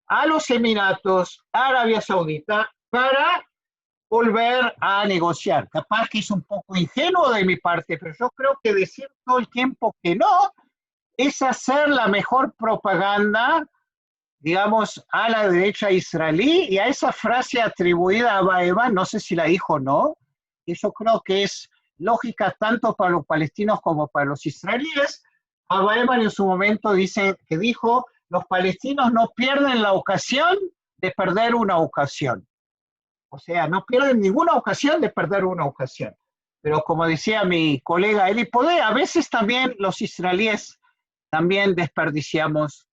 a los Emiratos, a Arabia Saudita, para volver a negociar. Capaz que es un poco ingenuo de mi parte, pero yo creo que decir todo el tiempo que no es hacer la mejor propaganda, digamos, a la derecha israelí, y a esa frase atribuida a Baeman, no sé si la dijo o no, eso creo que es lógica tanto para los palestinos como para los israelíes. A Baeman en su momento dice que dijo, los palestinos no pierden la ocasión de perder una ocasión. O sea, no pierden ninguna ocasión de perder una ocasión. Pero como decía mi colega Eli Podé, a veces también los israelíes también desperdiciamos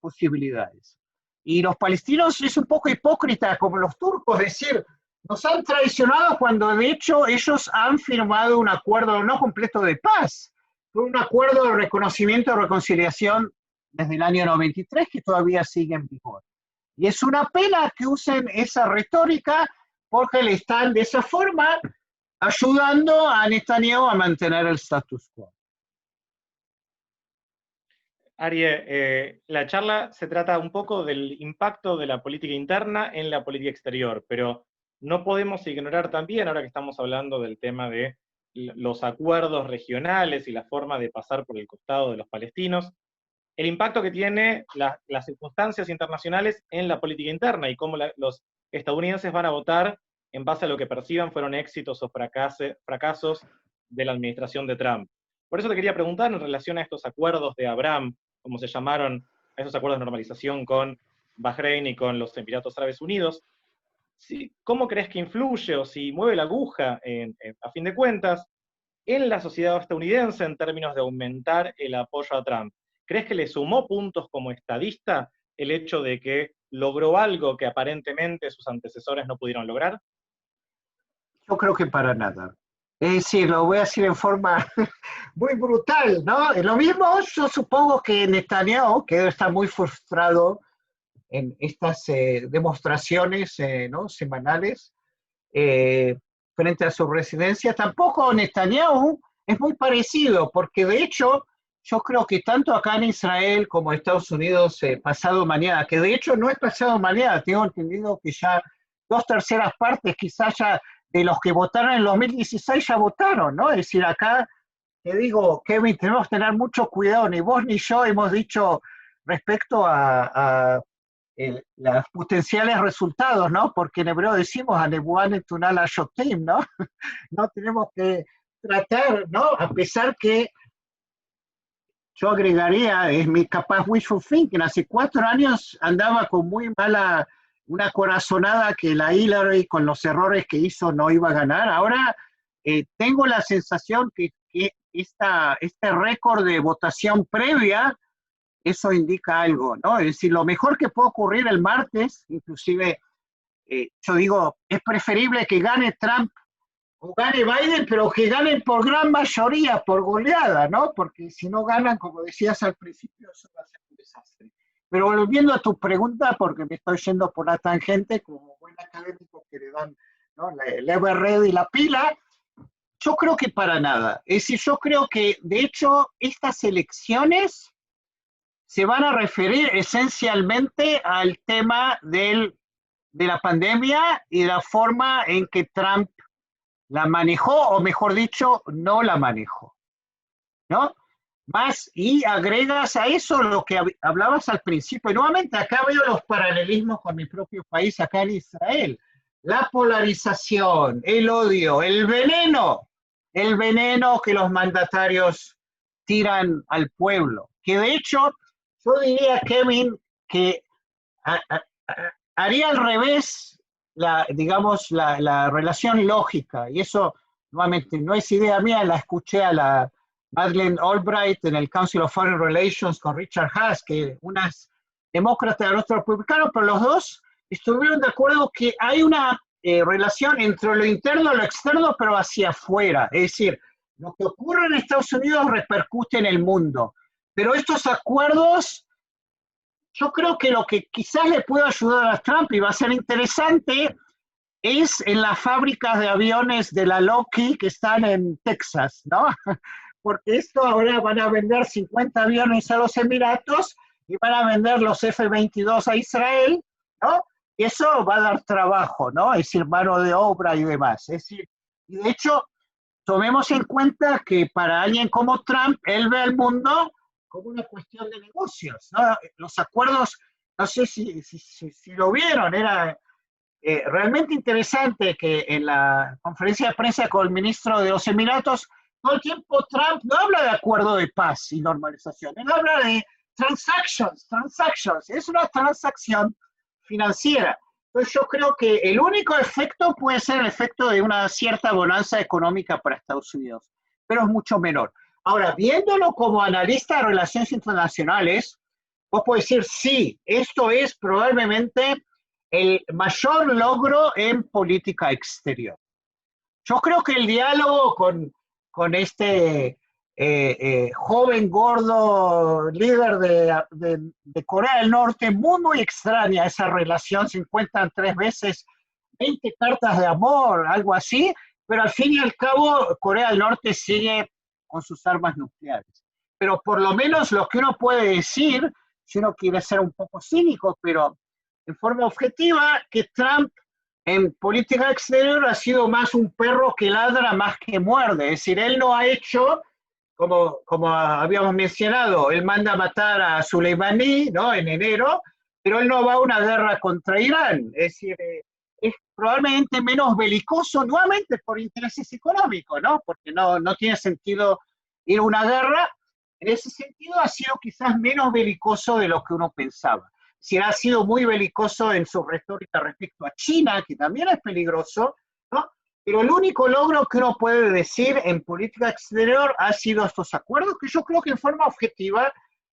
posibilidades. Y los palestinos es un poco hipócrita, como los turcos, decir, nos han traicionado cuando de hecho ellos han firmado un acuerdo no completo de paz, fue un acuerdo de reconocimiento y reconciliación desde el año 93 que todavía sigue en vigor. Y es una pena que usen esa retórica porque le están de esa forma ayudando a Netanyahu a mantener el status quo. Arie, la charla se trata un poco del impacto de la política interna en la política exterior, pero no podemos ignorar también, ahora que estamos hablando del tema de los acuerdos regionales y la forma de pasar por el costado de los palestinos, el impacto que tiene las circunstancias internacionales en la política interna y cómo los estadounidenses van a votar en base a lo que perciban fueron éxitos o fracasos de la administración de Trump. Por eso te quería preguntar en relación a estos acuerdos de Abraham, como se llamaron, esos acuerdos de normalización con Bahrein y con los Emiratos Árabes Unidos, ¿cómo crees que influye o si mueve la aguja, a fin de cuentas, en la sociedad estadounidense en términos de aumentar el apoyo a Trump? ¿Crees que le sumó puntos como estadista el hecho de que logró algo que aparentemente sus antecesores no pudieron lograr? Yo creo que para nada. Es decir, lo voy a decir en forma muy brutal, ¿no? Lo mismo, yo supongo que Netanyahu, que debe estar muy frustrado en estas demostraciones ¿no? semanales frente a su residencia, tampoco Netanyahu es muy parecido, porque de hecho yo creo que tanto acá en Israel como en Estados Unidos pasado mañana, que de hecho no es pasado mañana, tengo entendido que ya 2/3 partes quizás ya de los que votaron en el 2016 ya votaron, ¿no? Es decir, acá te digo, Kevin, tenemos que tener mucho cuidado, ni vos ni yo hemos dicho respecto a los potenciales resultados, ¿no? Porque en hebreo decimos, Anebuan etunal ashotim, ¿no? No tenemos que tratar, ¿no? A pesar que yo agregaría, es mi capaz wishful thinking, hace 4 años andaba con muy mala, una corazonada que la Hillary con los errores que hizo no iba a ganar. Ahora tengo la sensación que este récord de votación previa, eso indica algo, ¿no? Es decir, lo mejor que puede ocurrir el martes, inclusive, yo digo, es preferible que gane Trump o gane Biden, pero que ganen por gran mayoría, por goleada, ¿no? Porque si no ganan, como decías al principio, eso va a ser un desastre. Pero volviendo a tu pregunta, porque me estoy yendo por la tangente, como buen académico que le dan, ¿no? el Everred y la pila, yo creo que para nada. Es decir, yo creo que, de hecho, estas elecciones se van a referir esencialmente al tema de la pandemia y de la forma en que Trump la manejó, o mejor dicho, no la manejó, ¿no? Más, y agregas a eso lo que hablabas al principio. Y nuevamente, acá veo los paralelismos con mi propio país, acá en Israel. La polarización, el odio, el veneno que los mandatarios tiran al pueblo. Que de hecho, yo diría, Kevin, que haría al revés, digamos, la relación lógica. Y eso, nuevamente, no es idea mía, la escuché a la Madeleine Albright en el Council of Foreign Relations con Richard Haas, que una es demócrata y el otro republicano, pero los dos estuvieron de acuerdo que hay una relación entre lo interno y lo externo, pero hacia afuera. Es decir, lo que ocurre en Estados Unidos repercute en el mundo. Pero estos acuerdos, yo creo que lo que quizás le pueda ayudar a Trump y va a ser interesante es en las fábricas de aviones de la Lockheed que están en Texas, ¿no? Porque esto ahora van a vender 50 aviones a los Emiratos y van a vender los F-22 a Israel, ¿no? Y eso va a dar trabajo, ¿no? Es decir, mano de obra y demás. Es decir, y de hecho, tomemos en cuenta que para alguien como Trump, él ve al mundo como una cuestión de negocios, ¿no? Los acuerdos, no sé si lo vieron, era realmente interesante que en la conferencia de prensa con el ministro de los Emiratos, todo el tiempo Trump no habla de acuerdo de paz y normalización, él habla de transactions, es una transacción financiera. Entonces yo creo que el único efecto puede ser el efecto de una cierta bonanza económica para Estados Unidos, pero es mucho menor. Ahora, viéndolo como analista de relaciones internacionales, vos podés decir, sí, esto es probablemente el mayor logro en política exterior. Yo creo que el diálogo con este joven gordo líder de Corea del Norte, muy extraña esa relación, se encuentran 3 veces, 20 cartas de amor, algo así, pero al fin y al cabo Corea del Norte sigue con sus armas nucleares. Pero por lo menos lo que uno puede decir, si uno quiere ser un poco cínico, pero en forma objetiva, que Trump en política exterior ha sido más un perro que ladra más que muerde. Es decir, él no ha hecho, como habíamos mencionado, él manda a matar a Soleimani, ¿no? En enero, pero él no va a una guerra contra Irán. Es decir, es probablemente menos belicoso, nuevamente por intereses económicos, ¿no? Porque no tiene sentido ir a una guerra. En ese sentido ha sido quizás menos belicoso de lo que uno pensaba. Si ha sido muy belicoso en su retórica respecto a China, que también es peligroso, ¿no? Pero el único logro que uno puede decir en política exterior ha sido estos acuerdos, que yo creo que en forma objetiva,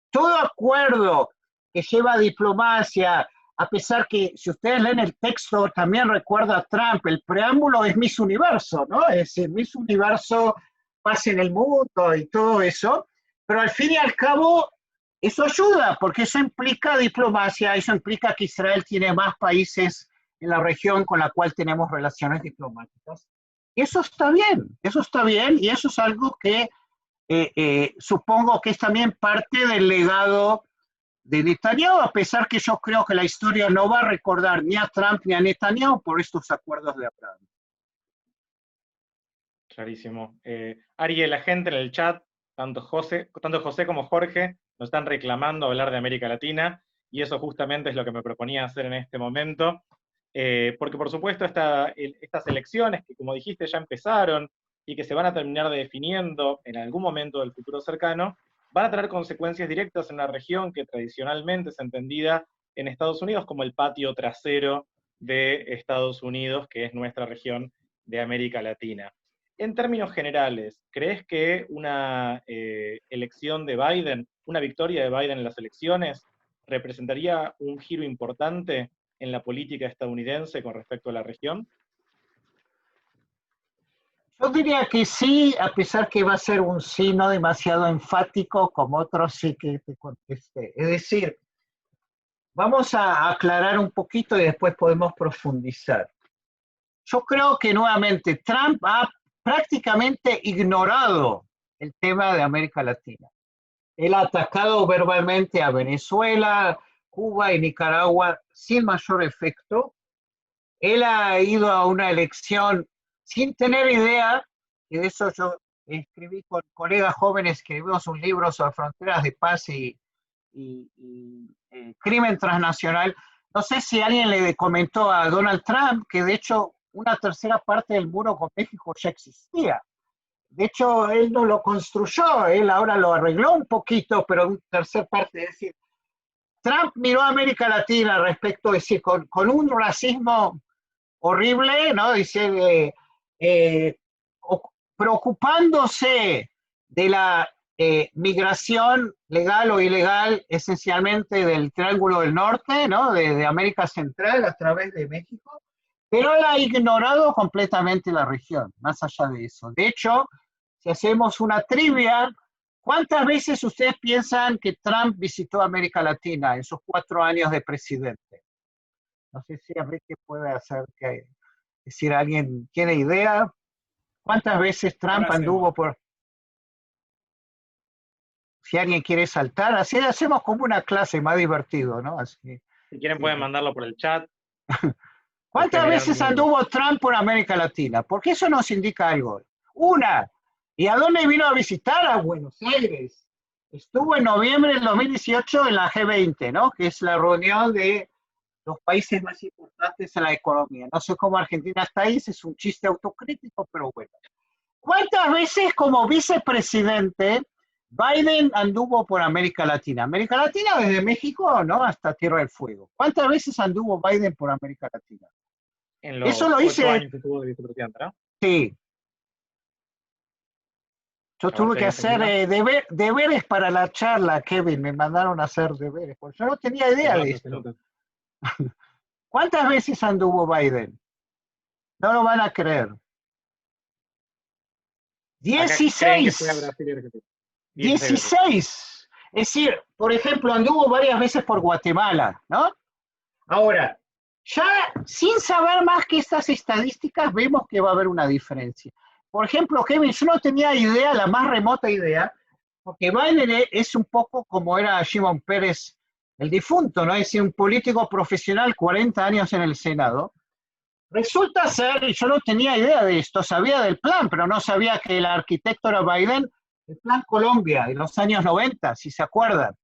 todo acuerdo que lleva diplomacia, a pesar que si ustedes leen el texto, también recuerda a Trump, el preámbulo es Miss Universo, ¿no? Es decir, Miss Universo, paz en el mundo y todo eso, pero al fin y al cabo eso ayuda, porque eso implica diplomacia, eso implica que Israel tiene más países en la región con la cual tenemos relaciones diplomáticas. Y eso está bien, y eso es algo que supongo que es también parte del legado de Netanyahu, a pesar que yo creo que la historia no va a recordar ni a Trump ni a Netanyahu por estos acuerdos de Abraham. Clarísimo. Ariel, la gente en el chat, tanto José como Jorge, nos están reclamando hablar de América Latina, y eso justamente es lo que me proponía hacer en este momento, porque por supuesto estas elecciones, que como dijiste ya empezaron, y que se van a terminar definiendo en algún momento del futuro cercano, van a tener consecuencias directas en la región que tradicionalmente es entendida en Estados Unidos como el patio trasero de Estados Unidos, que es nuestra región de América Latina. En términos generales, ¿crees que una elección de Biden, una victoria de Biden en las elecciones, representaría un giro importante en la política estadounidense con respecto a la región? Yo diría que sí, a pesar que va a ser un sí no demasiado enfático, como otros sí que te contesté. Es decir, vamos a aclarar un poquito y después podemos profundizar. Yo creo que nuevamente Trump ha prácticamente ignorado el tema de América Latina. Él ha atacado verbalmente a Venezuela, Cuba y Nicaragua sin mayor efecto. Él ha ido a una elección sin tener idea, y de eso yo escribí con colegas jóvenes, escribimos un libro sobre fronteras de paz y crimen transnacional. No sé si alguien le comentó a Donald Trump que de hecho una tercera parte del muro con México ya existía. De hecho, él no lo construyó, él ahora lo arregló un poquito, pero una tercera parte, es decir, Trump miró a América Latina respecto, es decir, con un racismo horrible, ¿no? Dice, preocupándose de la migración legal o ilegal, esencialmente del Triángulo del Norte, ¿no? De América Central a través de México, pero él ha ignorado completamente la región, más allá de eso. De hecho, si hacemos una trivia, ¿cuántas veces ustedes piensan que Trump visitó América Latina en sus 4 años de presidente? No sé si Enrique puede hacer que, decir, ¿alguien tiene idea? ¿Cuántas veces Trump anduvo por...? Si alguien quiere saltar, así hacemos como una clase más divertido, ¿no? Así, si quieren pueden mandarlo por el chat. ¿Cuántas veces anduvo Trump por América Latina? Porque eso nos indica algo. Una. ¿Y a dónde vino a visitar? A Buenos Aires. Estuvo en noviembre del 2018 en la G20, ¿no? Que es la reunión de los países más importantes en la economía. No sé cómo Argentina está ahí, es un chiste autocrítico, pero bueno. ¿Cuántas veces como vicepresidente Biden anduvo por América Latina? América Latina desde México, ¿no? Hasta Tierra del Fuego. ¿Cuántas veces anduvo Biden por América Latina? En los Eso lo hice. 8 años que estuvo de vicepresidente, ¿no? Sí. Yo tuve que hacer deberes para la charla, Kevin. Me mandaron a hacer deberes, porque yo no tenía idea de esto. ¿Cuántas veces anduvo Biden? No lo van a creer. 16. 16. Es decir, por ejemplo, anduvo varias veces por Guatemala, ¿no? Ahora, ya sin saber más que estas estadísticas, vemos que va a haber una diferencia. Por ejemplo, Kevin, yo no tenía idea, la más remota idea, porque Biden es un poco como era Shimon Peres, el difunto, ¿no? Es decir, un político profesional, 40 años en el Senado. Resulta ser, y yo no tenía idea de esto, sabía del plan, pero no sabía que el arquitecto era Biden, el Plan Colombia de los años 90, si se acuerdan.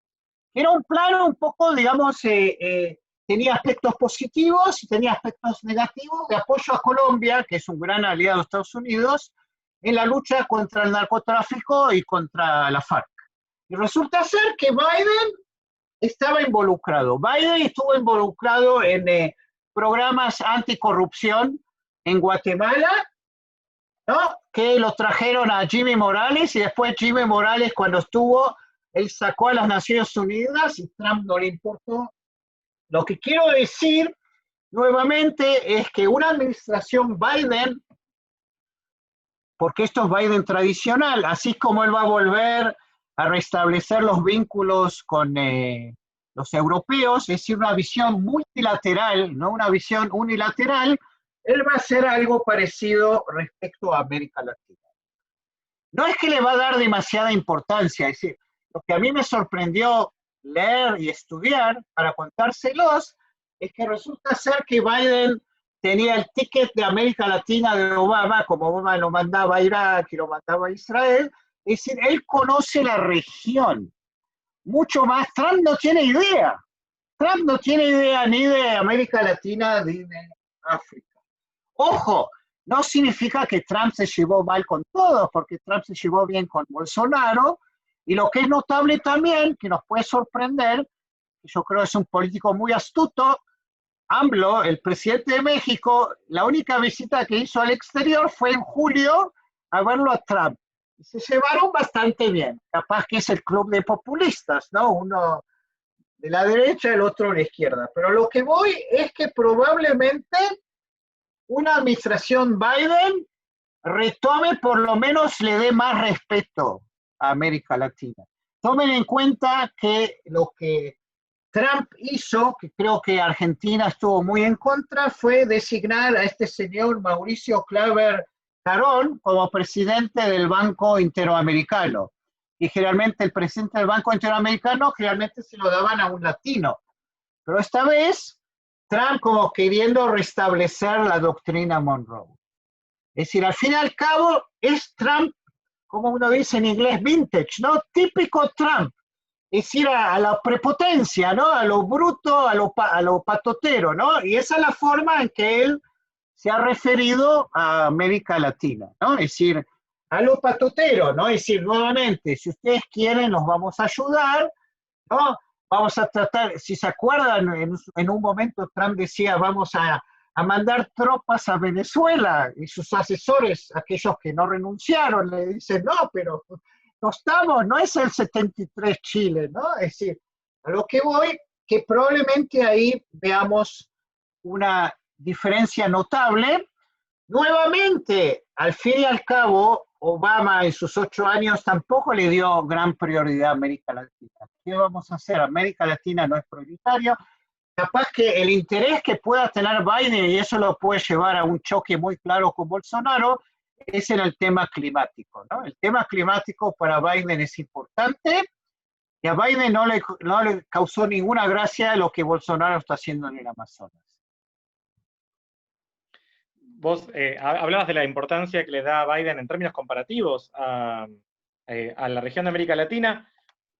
Era un plan un poco, digamos, tenía aspectos positivos y tenía aspectos negativos de apoyo a Colombia, que es un gran aliado de Estados Unidos, en la lucha contra el narcotráfico y contra la FARC. Y resulta ser que Biden estaba involucrado. Biden estuvo involucrado en programas anticorrupción en Guatemala, ¿no? Que lo trajeron a Jimmy Morales y después Jimmy Morales cuando estuvo, él sacó a las Naciones Unidas y Trump no le importó. Lo que quiero decir nuevamente es que una administración Biden, porque esto es Biden tradicional, así como él va a volver a restablecer los vínculos con los europeos, es decir, una visión multilateral, no una visión unilateral, él va a hacer algo parecido respecto a América Latina. No es que le va a dar demasiada importancia, es decir, lo que a mí me sorprendió leer y estudiar para contárselos es que resulta ser que Biden tenía el ticket de América Latina de Obama, como Obama lo mandaba a Irak y lo mandaba a Israel, es decir, él conoce la región mucho más. Trump no tiene idea. Trump no tiene idea ni de América Latina ni de África. Ojo, no significa que Trump se llevó mal con todos, porque Trump se llevó bien con Bolsonaro, y lo que es notable también, que nos puede sorprender, y yo creo que es un político muy astuto, AMLO, el presidente de México, la única visita que hizo al exterior fue en julio a verlo a Trump. Y se llevaron bastante bien. Capaz que es el club de populistas, ¿no? Uno de la derecha, el otro de la izquierda. Pero lo que voy es que probablemente una administración Biden retome, por lo menos le dé más respeto a América Latina. Tomen en cuenta que lo que Trump hizo, que creo que Argentina estuvo muy en contra, fue designar a este señor Mauricio Claver Carón como presidente del Banco Interamericano. Y generalmente el presidente del Banco Interamericano generalmente se lo daban a un latino. Pero esta vez Trump como queriendo restablecer la doctrina Monroe. Es decir, al fin y al cabo es Trump como uno dice en inglés, vintage, ¿no? Típico Trump. Es decir, a la prepotencia, ¿no? A lo bruto, a lo patotero, ¿no? Y esa es la forma en que él se ha referido a América Latina, ¿no? Es decir, a lo patotero, ¿no? Es decir, nuevamente, si ustedes quieren, nos vamos a ayudar, ¿no? Vamos a tratar, si se acuerdan, en un momento Trump decía, vamos a mandar tropas a Venezuela, y sus asesores, aquellos que no renunciaron, le dicen, no, pero no estamos, no es el 73 Chile, ¿no? Es decir, a lo que voy, que probablemente ahí veamos una diferencia notable. Nuevamente, al fin y al cabo, Obama en sus 8 años tampoco le dio gran prioridad a América Latina. ¿Qué vamos a hacer? América Latina no es prioritario. Capaz que el interés que pueda tener Biden, y eso lo puede llevar a un choque muy claro con Bolsonaro, es en el tema climático, ¿no? El tema climático para Biden es importante, y a Biden no le causó ninguna gracia lo que Bolsonaro está haciendo en el Amazonas. Vos hablabas de la importancia que le da a Biden en términos comparativos a la región de América Latina.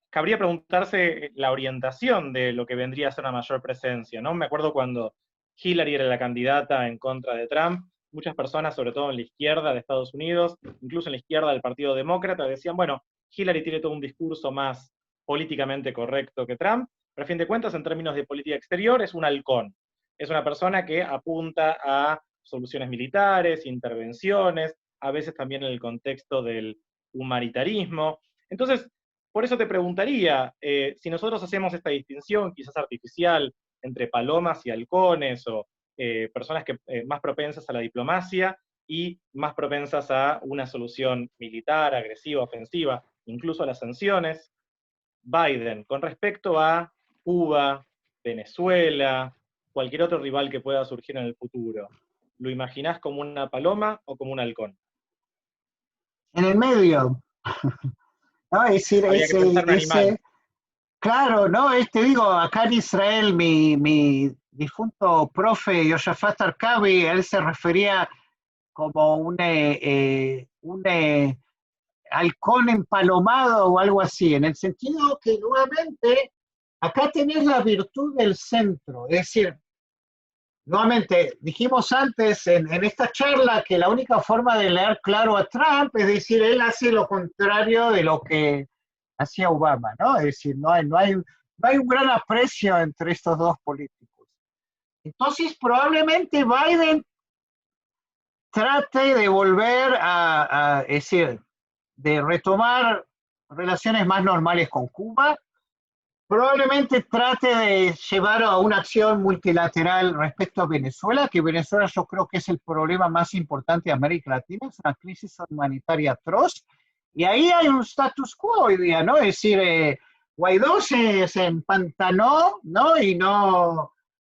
Cabría preguntarse la orientación de lo que vendría a ser una mayor presencia, ¿no? Me acuerdo cuando Hillary era la candidata en contra de Trump, muchas personas, sobre todo en la izquierda de Estados Unidos, incluso en la izquierda del Partido Demócrata, decían, bueno, Hillary tiene todo un discurso más políticamente correcto que Trump, pero a fin de cuentas, en términos de política exterior, es un halcón. Es una persona que apunta a soluciones militares, intervenciones, a veces también en el contexto del humanitarismo. Entonces, por eso te preguntaría, si nosotros hacemos esta distinción, quizás artificial, entre palomas y halcones, o personas más propensas a la diplomacia y más propensas a una solución militar, agresiva, ofensiva, incluso a las sanciones, Biden, con respecto a Cuba, Venezuela, cualquier otro rival que pueda surgir en el futuro, ¿lo imaginás como una paloma o como un halcón? En el medio, ¿no? Es decir, Habría que pensar en un animal. claro, ¿no? Te digo, acá en Israel, mi difunto profe, Yosafat Arkabi, él se refería como un halcón empalomado o algo así, en el sentido que nuevamente acá tenés la virtud del centro, es decir, nuevamente dijimos antes en esta charla que la única forma de leer claro a Trump es decir, él hace lo contrario de lo que hacía Obama, ¿no? Es decir, no hay un gran aprecio entre estos dos políticos. Entonces, probablemente Biden trate de volver es decir, de retomar relaciones más normales con Cuba, probablemente trate de llevar a una acción multilateral respecto a Venezuela, que Venezuela yo creo que es el problema más importante de América Latina, es una crisis humanitaria atroz, y ahí hay un status quo hoy día, ¿no? Es decir, Guaidó se empantanó, ¿no? Y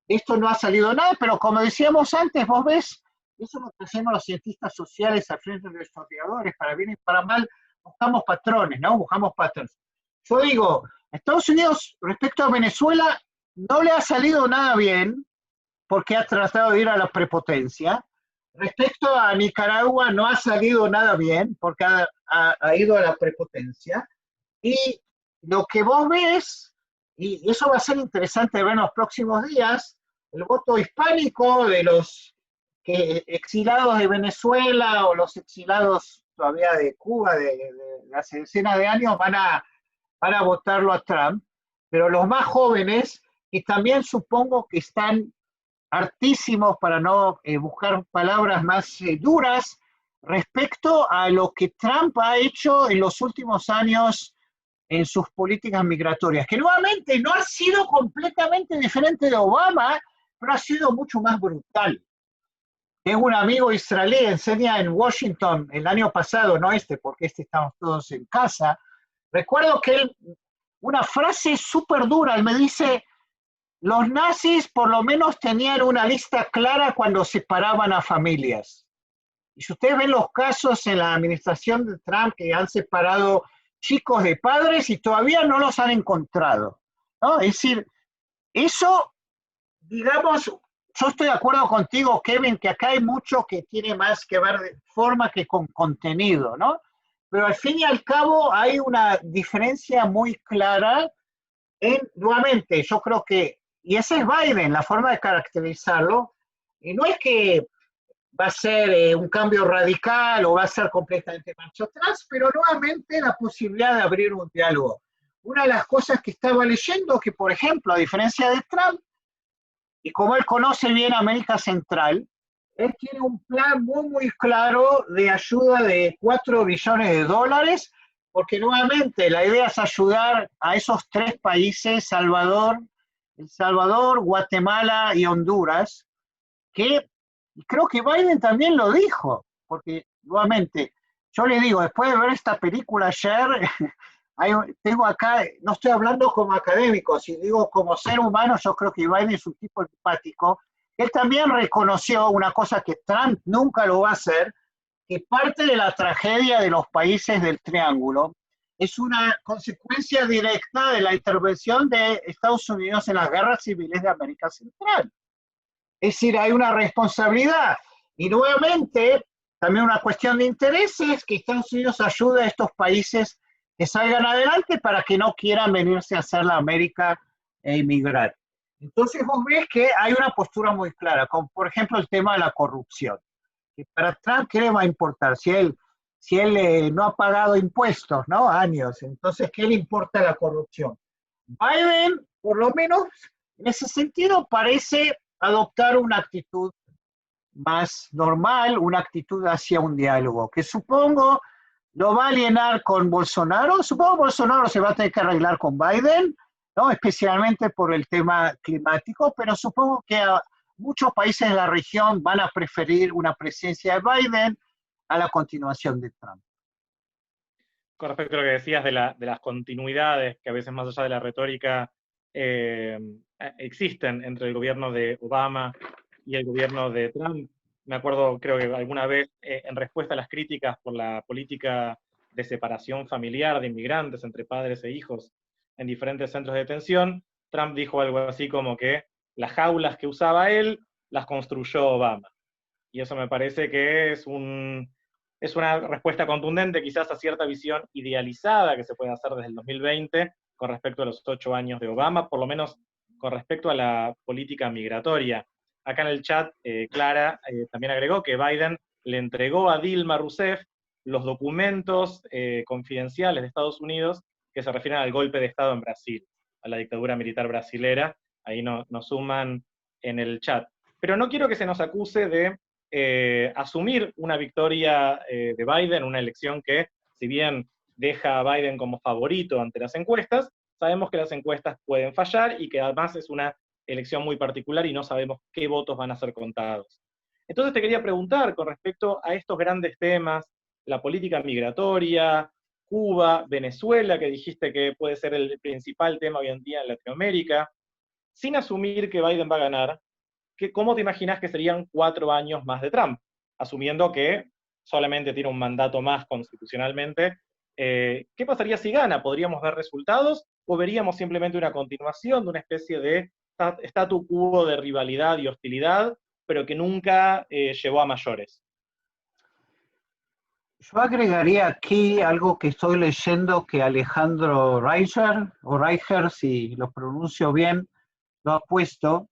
esto no ha salido nada, pero como decíamos antes, vos ves, eso es lo que hacemos los cientistas sociales al frente de los historiadores, para bien y para mal, buscamos patrones, ¿no? Buscamos patrones. Yo digo, Estados Unidos, respecto a Venezuela, no le ha salido nada bien porque ha tratado de ir a la prepotencia. Respecto a Nicaragua, no ha salido nada bien porque ha ido a la prepotencia. Y lo que vos ves, y eso va a ser interesante ver en los próximos días, el voto hispánico de los exilados de Venezuela o los exilados todavía de Cuba de hace decenas de años van a votarlo a Trump, pero los más jóvenes, que también supongo que están hartísimos, para no buscar palabras más duras, respecto a lo que Trump ha hecho en los últimos años en sus políticas migratorias, que nuevamente no ha sido completamente diferente de Obama, pero ha sido mucho más brutal. Tengo un amigo israelí, enseña en Washington el año pasado, no porque estamos todos en casa. Recuerdo que él, una frase súper dura, él me dice, los nazis por lo menos tenían una lista clara cuando separaban a familias. Y si ustedes ven los casos en la administración de Trump que han separado chicos de padres y todavía no los han encontrado, ¿no? Es decir, eso, digamos, yo estoy de acuerdo contigo, Kevin, que acá hay mucho que tiene más que ver de forma que con contenido, ¿no? pero al fin y al cabo hay una diferencia muy clara nuevamente, yo creo que, y ese es Biden, la forma de caracterizarlo, y no es que va a ser un cambio radical o va a ser completamente marcha atrás, pero nuevamente la posibilidad de abrir un diálogo. Una de las cosas que estaba leyendo, que por ejemplo, a diferencia de Trump, y como él conoce bien América Central, él tiene un plan muy claro de ayuda de 4 billones de dólares, porque nuevamente la idea es ayudar a esos 3 países, El Salvador, Guatemala y Honduras, que creo que Biden también lo dijo, porque nuevamente, yo le digo, después de ver esta película ayer, tengo acá, no estoy hablando como académico, si digo como ser humano, yo creo que Biden es un tipo empático. Él también reconoció una cosa que Trump nunca lo va a hacer, que parte de la tragedia de los países del Triángulo es una consecuencia directa de la intervención de Estados Unidos en las guerras civiles de América Central. Es decir, hay una responsabilidad. Y nuevamente, también una cuestión de intereses, que Estados Unidos ayude a estos países que salgan adelante para que no quieran venirse a hacer la América e inmigrar. Entonces vos ves que hay una postura muy clara, como por ejemplo el tema de la corrupción. Que para Trump, ¿qué le va a importar? Si él no ha pagado impuestos, ¿no? Años. Entonces, ¿qué le importa la corrupción? Biden, por lo menos, en ese sentido, parece adoptar una actitud más normal, una actitud hacia un diálogo, que supongo lo va a alienar con Bolsonaro. Supongo que Bolsonaro se va a tener que arreglar con Biden, ¿no? Especialmente por el tema climático, pero supongo que muchos países de la región van a preferir una presencia de Biden a la continuación de Trump. Con respecto a lo que decías de las continuidades, que a veces más allá de la retórica existen entre el gobierno de Obama y el gobierno de Trump. Me acuerdo, creo que alguna vez, en respuesta a las críticas por la política de separación familiar de inmigrantes entre padres e hijos en diferentes centros de detención, Trump dijo algo así como que las jaulas que usaba él las construyó Obama. Y eso me parece que es una respuesta contundente quizás a cierta visión idealizada que se puede hacer desde el 2020 con respecto a los 8 años de Obama, por lo menos con respecto a la política migratoria. Acá en el chat, Clara también agregó que Biden le entregó a Dilma Rousseff los documentos confidenciales de Estados Unidos que se refieren al golpe de Estado en Brasil, a la dictadura militar brasilera. Ahí nos suman en el chat. Pero no quiero que se nos acuse de asumir una victoria de Biden, una elección que, si bien deja a Biden como favorito ante las encuestas, sabemos que las encuestas pueden fallar y que además es una elección muy particular y no sabemos qué votos van a ser contados. Entonces te quería preguntar con respecto a estos grandes temas, la política migratoria, Cuba, Venezuela, que dijiste que puede ser el principal tema hoy en día en Latinoamérica, sin asumir que Biden va a ganar, ¿cómo te imaginas que serían 4 años más de Trump? Asumiendo que solamente tiene un mandato más constitucionalmente, ¿qué pasaría si gana? ¿Podríamos ver resultados o veríamos simplemente una continuación de una especie de statu quo de rivalidad y hostilidad, pero que nunca llevó a mayores? Yo agregaría aquí algo que estoy leyendo que Alejandro Reicher, si lo pronuncio bien, lo ha puesto.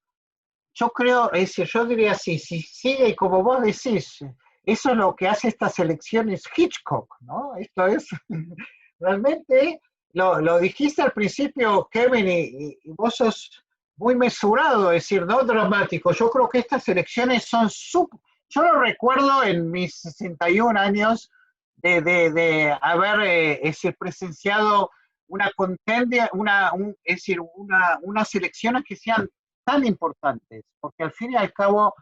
Yo creo, yo diría así, si sigue como vos decís, eso es lo que hace estas elecciones Hitchcock, ¿no? Esto es, realmente, lo dijiste al principio, Kevin, y vos sos muy mesurado, es decir, no dramático. Yo creo que estas elecciones son yo lo recuerdo en mis 61 años de haber presenciado una contendia, es decir, unas elecciones que sean tan importantes, porque al fin y al cabo,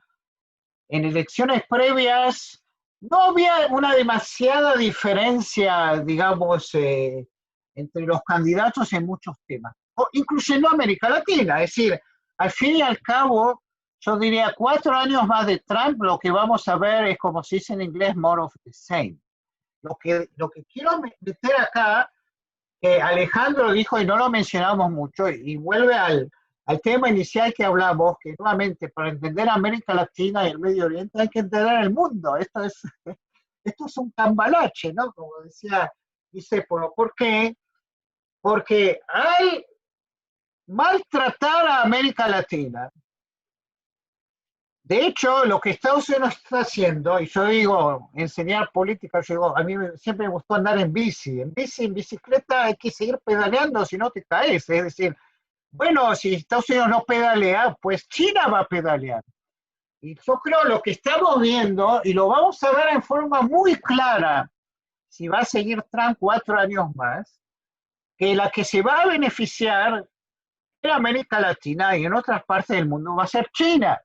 en elecciones previas, no había una demasiada diferencia, digamos, entre los candidatos en muchos temas, incluyendo América Latina. Es decir, al fin y al cabo, yo diría 4 años más de Trump, lo que vamos a ver es, como se dice en inglés, more of the same. Lo que quiero meter acá, que Alejandro dijo y no lo mencionamos mucho, y vuelve al tema inicial que hablamos, que nuevamente para entender América Latina y el Medio Oriente hay que entender el mundo. Esto esto es un cambalache, ¿no? Como decía Discépolo. ¿Por qué? Porque al maltratar a América Latina, de hecho, lo que Estados Unidos está haciendo, y yo digo, enseñar política, yo digo, siempre me gustó andar en bici. En bicicleta hay que seguir pedaleando, si no te caes. Es decir, bueno, si Estados Unidos no pedalea, pues China va a pedalear. Y yo creo lo que estamos viendo, y lo vamos a ver en forma muy clara, si va a seguir Trump 4 años más, que la que se va a beneficiar en América Latina y en otras partes del mundo va a ser China.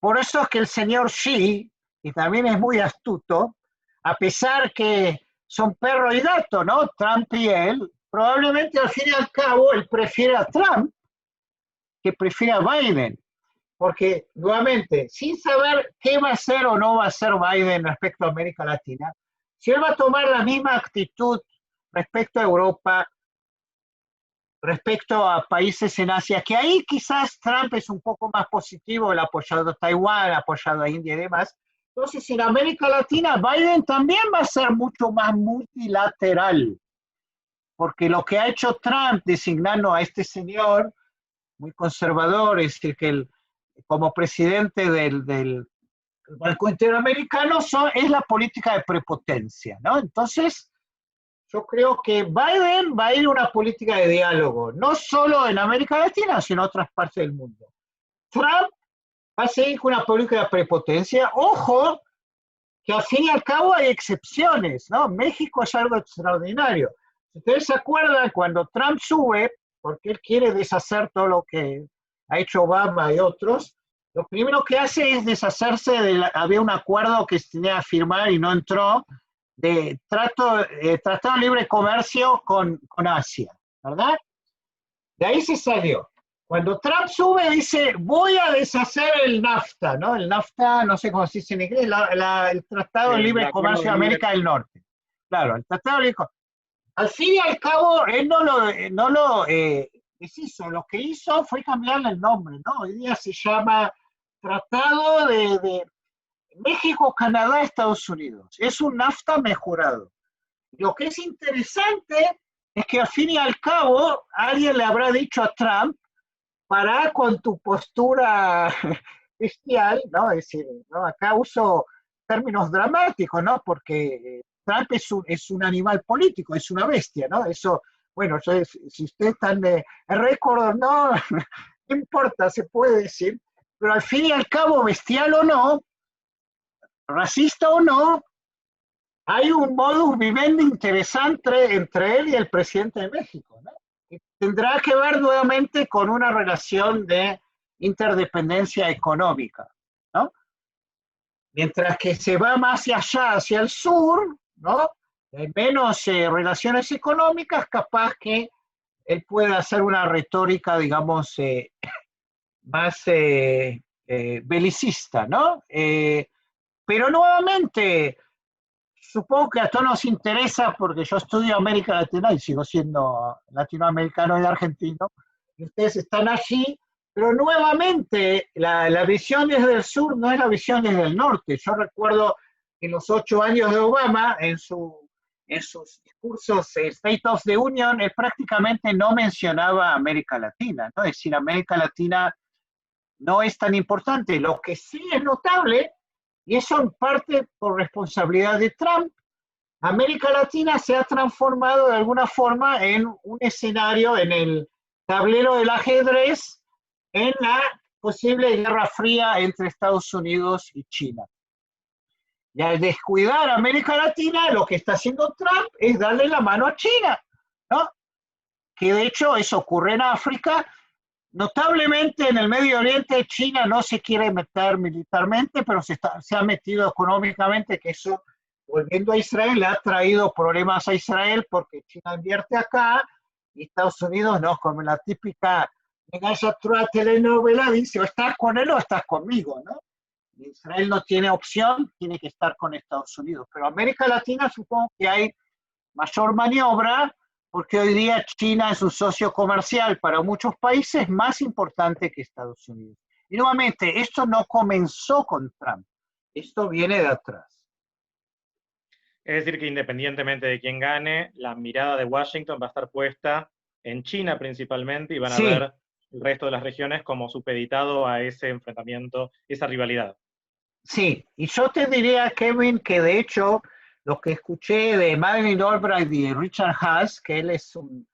Por eso es que el señor Xi, y también es muy astuto, a pesar que son perro y gato, ¿no? Trump y él, probablemente al fin y al cabo él prefiere a Trump que prefiere a Biden. Porque, nuevamente, sin saber qué va a hacer o no va a hacer Biden respecto a América Latina, si él va a tomar la misma actitud respecto a Europa, respecto a países en Asia, que ahí quizás Trump es un poco más positivo, el apoyado a Taiwán, apoyado a India y demás. Entonces, en América Latina, Biden también va a ser mucho más multilateral, porque lo que ha hecho Trump designando a este señor muy conservador, es decir, que como presidente del Banco Interamericano es la política de prepotencia, ¿no? Entonces, yo creo que Biden va a ir a una política de diálogo, no solo en América Latina, sino en otras partes del mundo. Trump va a seguir con una política de prepotencia. Ojo, que al fin y al cabo hay excepciones, ¿no? México es algo extraordinario. Si ustedes se acuerdan, cuando Trump sube, porque él quiere deshacer todo lo que ha hecho Obama y otros, lo primero que hace es deshacerse había un acuerdo que se tenía que firmar y no entró, de tratado de libre comercio con Asia, ¿verdad? De ahí se salió. Cuando Trump sube, dice, voy a deshacer el NAFTA, ¿no? El NAFTA, no sé cómo se dice en inglés, el Tratado de Libre Comercio de América del Norte. Claro, el Tratado de Libre Comercio. Al fin y al cabo, él no lo deshizo. Lo que hizo fue cambiarle el nombre, ¿no? Hoy día se llama Tratado de México, Canadá, Estados Unidos. Es un NAFTA mejorado. Lo que es interesante es que al fin y al cabo alguien le habrá dicho a Trump, para con tu postura bestial, ¿no? Es decir, ¿no? Acá uso términos dramáticos, ¿no? Porque Trump es un animal político, es una bestia, ¿no? Eso, bueno, si ustedes están en récord o no, no importa, se puede decir, pero al fin y al cabo, bestial o no, racista o no, hay un modus vivendi interesante entre él y el presidente de México, ¿no? Y tendrá que ver nuevamente con una relación de interdependencia económica, ¿no? Mientras que se va más hacia allá, hacia el sur, ¿no? Hay menos relaciones económicas, capaz que él pueda hacer una retórica, digamos, más belicista, ¿no? Pero nuevamente, supongo que a todos nos interesa, porque yo estudio América Latina y sigo siendo latinoamericano y argentino, y ustedes están allí, pero nuevamente la visión desde el sur no es la visión desde el norte. Yo recuerdo que en los 8 años de Obama, en sus discursos State of the Union, él prácticamente no mencionaba América Latina, ¿no? Es decir, América Latina no es tan importante. Lo que sí es notable, y eso en parte por responsabilidad de Trump, América Latina se ha transformado de alguna forma en un escenario en el tablero del ajedrez en la posible guerra fría entre Estados Unidos y China. Y al descuidar a América Latina, lo que está haciendo Trump es darle la mano a China, ¿no? Que de hecho eso ocurre en África. Notablemente en el Medio Oriente China no se quiere meter militarmente, pero se ha metido económicamente, que eso, volviendo a Israel, le ha traído problemas a Israel porque China invierte acá y Estados Unidos no, como la típica telenovela dice, o estás con él o estás conmigo, ¿no? Israel no tiene opción, tiene que estar con Estados Unidos. Pero América Latina supongo que hay mayor maniobra, porque hoy día China es un socio comercial para muchos países más importante que Estados Unidos. Y nuevamente, esto no comenzó con Trump, esto viene de atrás. Es decir, que independientemente de quién gane, la mirada de Washington va a estar puesta en China principalmente y van a Sí, ver el resto de las regiones como supeditado a ese enfrentamiento, esa rivalidad. sí. Y yo te diría, Kevin, que de hecho lo que escuché de Madeleine Albright y de Richard Haas, que él es un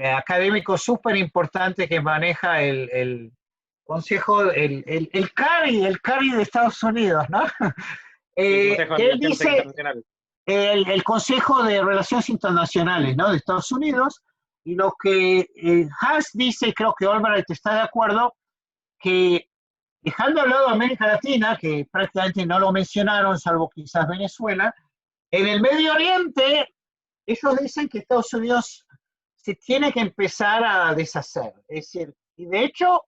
académico súper importante que maneja el consejo, el CARI de Estados Unidos, ¿no? El Consejo de Que él Relaciones dice, Internacionales. el Consejo de Relaciones Internacionales, ¿no? De Estados Unidos, y lo que Haas dice, y creo que Albright está de acuerdo, que dejando al lado América Latina, que prácticamente no lo mencionaron, salvo quizás Venezuela, en el Medio Oriente, ellos dicen que Estados Unidos se tiene que empezar a deshacer. Es decir, y de hecho,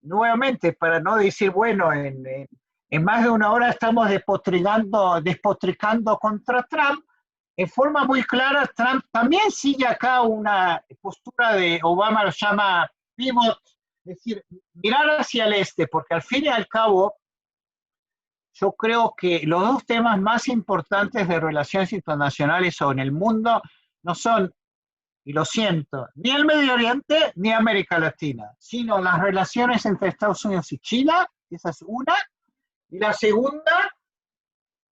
nuevamente, para no decir, bueno, en más de una hora estamos despotricando contra Trump, en forma muy clara, Trump también sigue acá una postura de Obama, lo llama pivot, es decir, mirar hacia el este, porque al fin y al cabo, yo creo que los dos temas más importantes de relaciones internacionales o en el mundo no son, y lo siento, ni el Medio Oriente ni América Latina, sino las relaciones entre Estados Unidos y China, esa es una, y la segunda,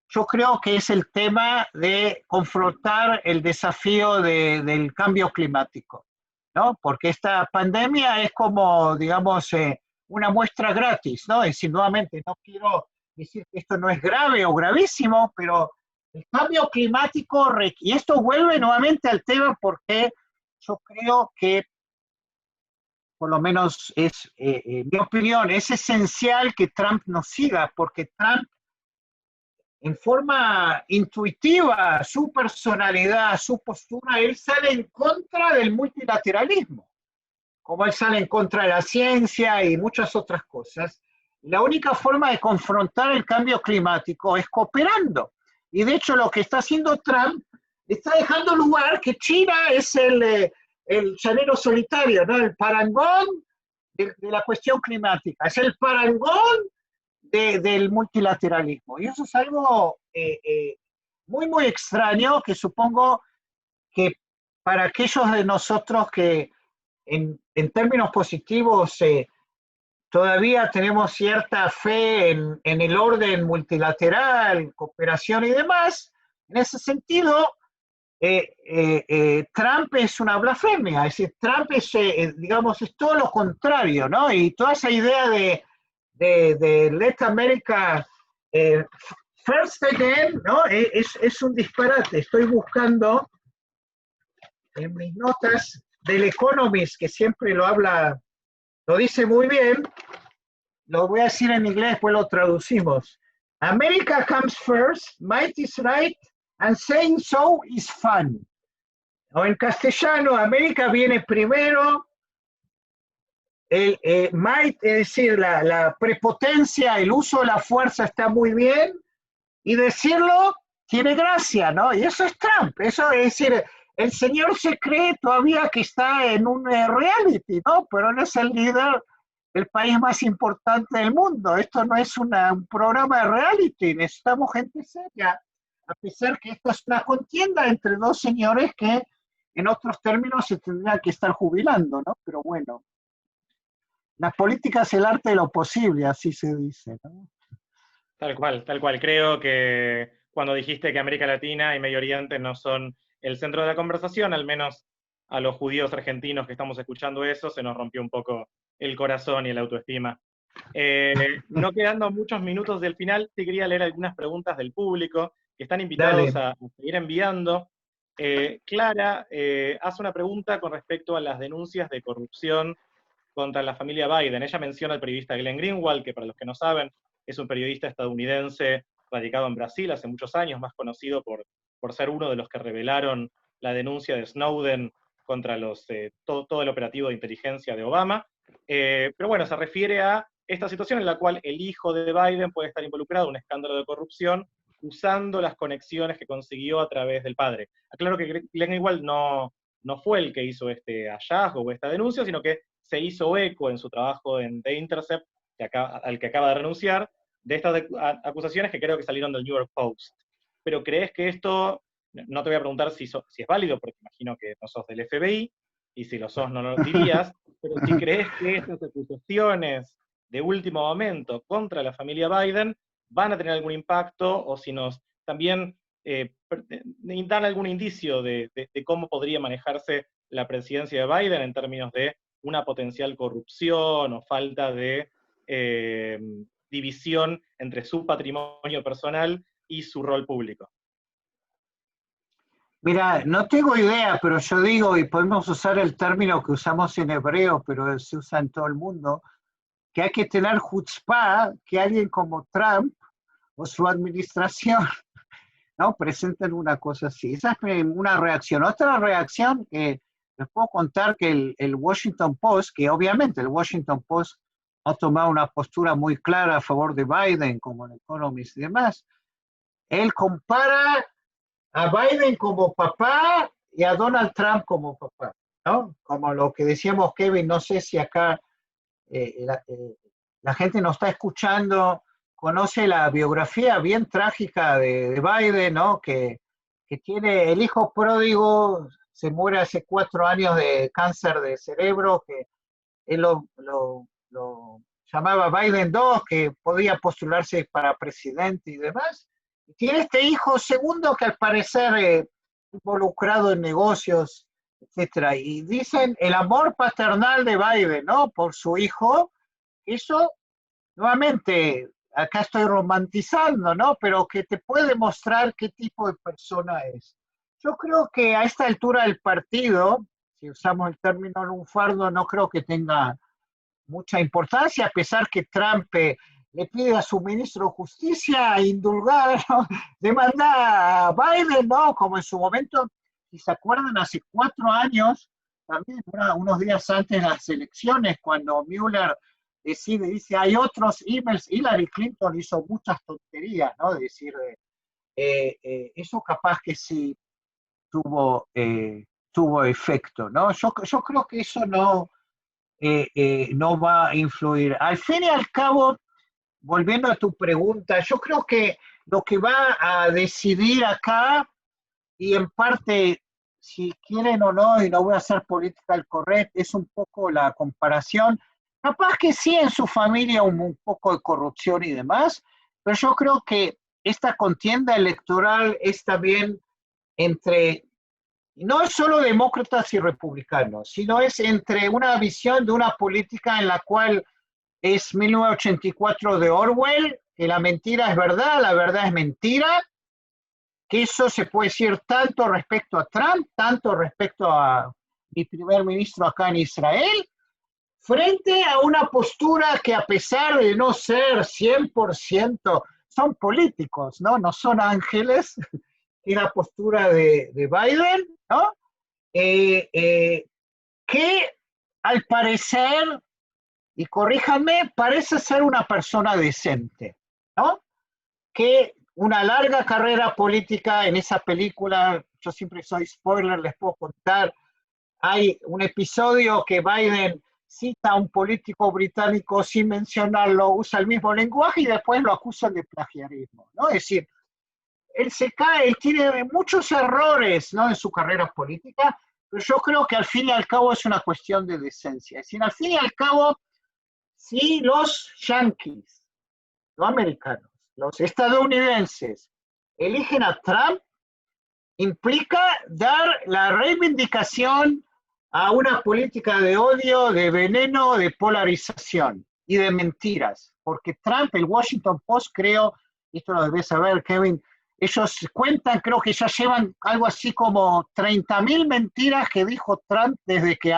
yo creo que es el tema de confrontar el desafío del cambio climático, ¿no? Porque esta pandemia es como, digamos, una muestra gratis, ¿no? Es decir, nuevamente, no quiero decir que esto no es grave o gravísimo, pero el cambio climático, y esto vuelve nuevamente al tema porque yo creo que, por lo menos es mi opinión, es esencial que Trump nos siga, porque Trump en forma intuitiva, su personalidad, su postura, él sale en contra del multilateralismo, como él sale en contra de la ciencia y muchas otras cosas. La única forma de confrontar el cambio climático es cooperando. Y de hecho lo que está haciendo Trump está dejando lugar que China es el llanero solitario, ¿no? El parangón de la cuestión climática, es el parangón del multilateralismo. Y eso es algo muy, muy extraño que supongo que para aquellos de nosotros que en términos positivos todavía tenemos cierta fe en el orden multilateral, cooperación y demás, en ese sentido, Trump es una blasfemia, es decir, Trump es, digamos, es todo lo contrario, ¿no? Y toda esa idea de Let America First Again, ¿no? Es un disparate. Estoy buscando en mis notas del Economist, que siempre lo habla, lo dice muy bien, lo voy a decir en inglés, después lo traducimos. America comes first, might is right, and saying so is fun. O en castellano, América viene primero, might, es decir, la prepotencia, el uso de la fuerza está muy bien, y decirlo tiene gracia, ¿no? Y eso es Trump, eso es decir, el señor se cree todavía que está en un reality, ¿no? Pero él es el líder del país más importante del mundo. Esto no es un programa de reality, necesitamos gente seria, a pesar que esta es una contienda entre dos señores que en otros términos se tendrían que estar jubilando, ¿no? Pero bueno, la política es el arte de lo posible, así se dice, ¿no? Tal cual, tal cual. Creo que cuando dijiste que América Latina y Medio Oriente no son el centro de la conversación, al menos a los judíos argentinos que estamos escuchando eso, se nos rompió un poco el corazón y la autoestima. No quedando muchos minutos del final, te quería leer algunas preguntas del público que están invitados a seguir enviando. Clara hace una pregunta con respecto a las denuncias de corrupción contra la familia Biden. Ella menciona al periodista Glenn Greenwald, que para los que no saben, es un periodista estadounidense radicado en Brasil hace muchos años, más conocido por ser uno de los que revelaron la denuncia de Snowden contra todo el operativo de inteligencia de Obama. Pero bueno, se refiere a esta situación en la cual el hijo de Biden puede estar involucrado en un escándalo de corrupción usando las conexiones que consiguió a través del padre. Aclaro que Glenn Greenwald no fue el que hizo este hallazgo o esta denuncia, sino que se hizo eco en su trabajo en The Intercept, al que acaba de renunciar, de estas acusaciones que creo que salieron del New York Post. pero ¿crees que esto, no te voy a preguntar si es válido, porque imagino que no sos del FBI, y si lo sos no lo dirías, pero si crees que estas acusaciones de último momento contra la familia Biden van a tener algún impacto, o si nos también dan algún indicio de cómo podría manejarse la presidencia de Biden en términos de una potencial corrupción o falta de división entre su patrimonio personal y su rol público. Mira, no tengo idea, pero yo digo, y podemos usar el término que usamos en hebreo, pero se usa en todo el mundo, que hay que tener chutzpah, que alguien como Trump o su administración, ¿no?, presenten una cosa así. Esa es una reacción. Otra reacción, les puedo contar que el Washington Post, que obviamente el Washington Post ha tomado una postura muy clara a favor de Biden, como el Economist y demás, él compara a Biden como papá y a Donald Trump como papá, ¿no? Como lo que decíamos, Kevin, no sé si acá la gente nos está escuchando, conoce la biografía bien trágica de Biden, ¿no? Que tiene el hijo pródigo, se muere hace 4 años de cáncer de cerebro, que él lo llamaba Biden 2, que podía postularse para presidente y demás. Y tiene este hijo segundo que al parecer involucrado en negocios, etcétera. Y dicen el amor paternal de Biden, ¿no?, por su hijo. Eso, nuevamente, acá estoy romantizando, ¿no?, pero que te puede mostrar qué tipo de persona es. Yo creo que a esta altura del partido, si usamos el término lunfardo, no creo que tenga mucha importancia, a pesar que Trump le pide a su ministro de Justicia indulgar, ¿no?, demanda a Biden, ¿no?, como en su momento, si se acuerdan, hace 4 años, también unos días antes de las elecciones, cuando Mueller dice, hay otros emails, Hillary Clinton hizo muchas tonterías, ¿no?, decir, eso capaz que sí tuvo efecto, ¿no? Yo creo que eso no va a influir. Al fin y al cabo, volviendo a tu pregunta, yo creo que lo que va a decidir acá, y en parte, si quieren o no, y no voy a hacer political correct, es un poco la comparación. Capaz que sí en su familia un poco de corrupción y demás, pero yo creo que esta contienda electoral es también entre, no es solo demócratas y republicanos, sino es entre una visión de una política en la cual es 1984 de Orwell, que la mentira es verdad, la verdad es mentira, que eso se puede decir tanto respecto a Trump, tanto respecto a mi primer ministro acá en Israel, frente a una postura que, a pesar de no ser 100%, son políticos, ¿no? No son ángeles, y la postura de Biden, ¿no? Que al parecer, y corríjanme, parece ser una persona decente, ¿no? Que una larga carrera política en esa película, yo siempre soy spoiler, les puedo contar, hay un episodio que Biden cita a un político británico sin mencionarlo, usa el mismo lenguaje y después lo acusan de plagiarismo, ¿no? Es decir, él se cae, él tiene muchos errores, ¿no?, en su carrera política, pero yo creo que al fin y al cabo es una cuestión de decencia. Es decir, al fin y al cabo, si los yanquis, los americanos, los estadounidenses eligen a Trump, implica dar la reivindicación a una política de odio, de veneno, de polarización y de mentiras. Porque Trump, el Washington Post, creo, esto lo debes saber, Kevin, ellos cuentan, creo que ya llevan algo así como 30.000 mentiras que dijo Trump desde que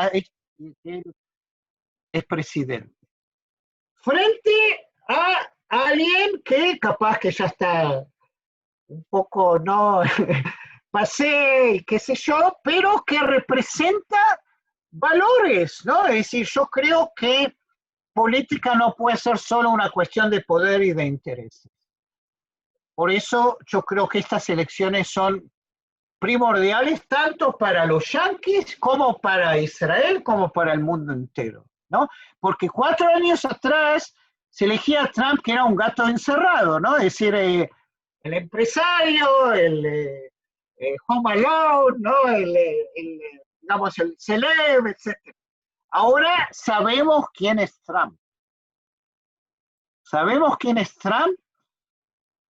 él es presidente. Frente a alguien que capaz que ya está un poco, no, pasé, qué sé yo, pero que representa valores, ¿no? Es decir, yo creo que política no puede ser solo una cuestión de poder y de intereses. Por eso yo creo que estas elecciones son primordiales tanto para los yanquis como para Israel, como para el mundo entero, ¿no? Porque 4 años atrás se elegía a Trump, que era un gato encerrado, ¿no? Es decir, el empresario, Home Alone, ¿no? Digamos, el celeb, etc. Ahora sabemos quién es Trump. Sabemos quién es Trump,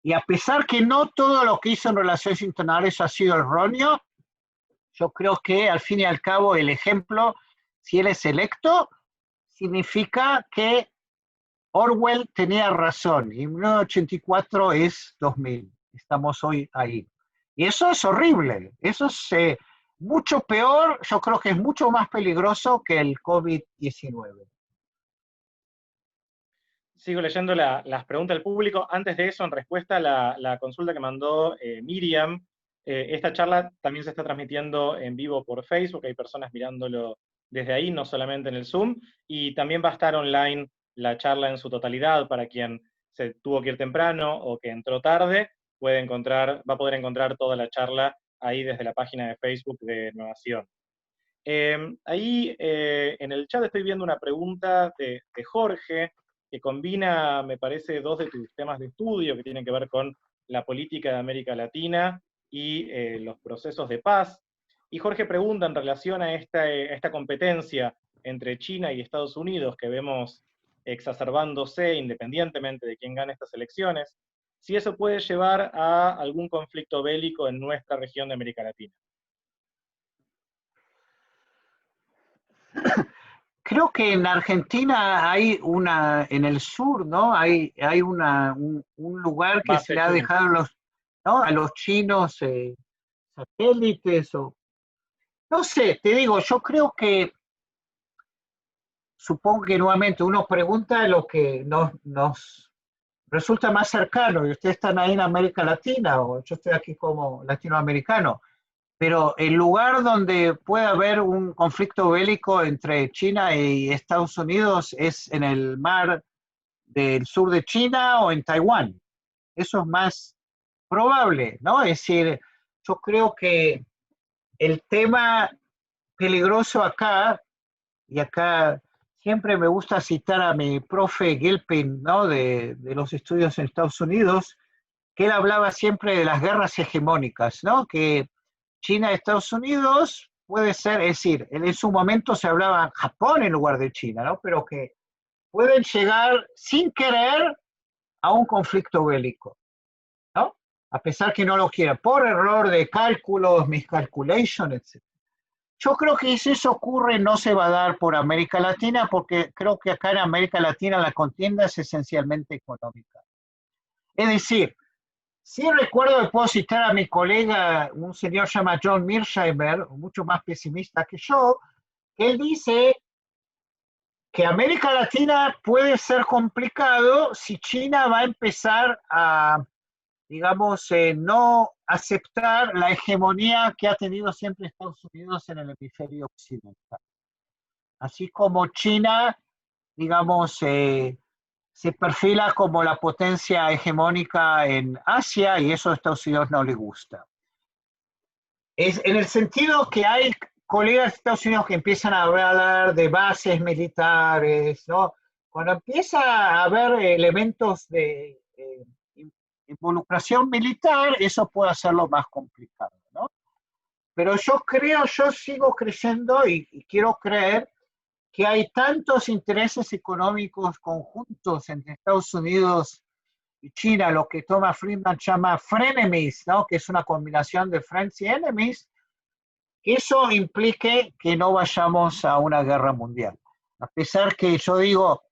y a pesar que no todo lo que hizo en relaciones internacionales ha sido erróneo, yo creo que al fin y al cabo el ejemplo, si él es electo, significa que Orwell tenía razón, y 1984 es 2000, estamos hoy ahí. Y eso es horrible, eso es mucho peor, yo creo que es mucho más peligroso que el COVID-19. Sigo leyendo las preguntas del público. Antes de eso, en respuesta a la consulta que mandó Miriam, esta charla también se está transmitiendo en vivo por Facebook, hay personas mirándolo desde ahí, no solamente en el Zoom, y también va a estar online la charla en su totalidad para quien se tuvo que ir temprano o que entró tarde, va a poder encontrar toda la charla ahí desde la página de Facebook de Novación. Ahí en el chat estoy viendo una pregunta de Jorge, que combina, me parece, dos de tus temas de estudio que tienen que ver con la política de América Latina y los procesos de paz. Y Jorge pregunta en relación a esta competencia entre China y Estados Unidos que vemos exacerbándose independientemente de quién gane estas elecciones, si eso puede llevar a algún conflicto bélico en nuestra región de América Latina. Creo que en Argentina hay en el sur, ¿no? Hay un lugar que se le ha dejado ¿no? a los chinos satélites no sé, te digo, yo creo que, supongo que nuevamente uno pregunta lo que nos resulta más cercano, y ustedes están ahí en América Latina, o yo estoy aquí como latinoamericano. Pero el lugar donde puede haber un conflicto bélico entre China y Estados Unidos es en el mar del sur de China o en Taiwán. Eso es más probable, ¿no? Es decir, yo creo que el tema peligroso acá, y acá siempre me gusta citar a mi profe Gilpin, ¿no? de los estudios en Estados Unidos, que él hablaba siempre de las guerras hegemónicas, ¿no? Que China y Estados Unidos puede ser, es decir, en su momento se hablaba Japón en lugar de China, ¿no? Pero que pueden llegar sin querer a un conflicto bélico, ¿no? A pesar que no lo quieran, por error de cálculos, miscalculation, etc. Yo creo que si eso ocurre no se va a dar por América Latina, porque creo que acá en América Latina la contienda es esencialmente económica. Es decir, sí recuerdo, puedo citar a mi colega, un señor llamado John Mearsheimer, mucho más pesimista que yo, que él dice que América Latina puede ser complicado si China va a empezar a, digamos, no aceptar la hegemonía que ha tenido siempre Estados Unidos en el hemisferio occidental. Así como China, digamos, se perfila como la potencia hegemónica en Asia, y eso a Estados Unidos no le gusta. Es en el sentido que hay colegas de Estados Unidos que empiezan a hablar de bases militares, ¿no? Cuando empieza a haber elementos de involucración militar, eso puede hacerlo más complicado, ¿no? Pero yo sigo creyendo y quiero creer que hay tantos intereses económicos conjuntos entre Estados Unidos y China, lo que Thomas Friedman llama frenemies, ¿no? Que es una combinación de friends y enemies, que eso implique que no vayamos a una guerra mundial. A pesar que yo digo,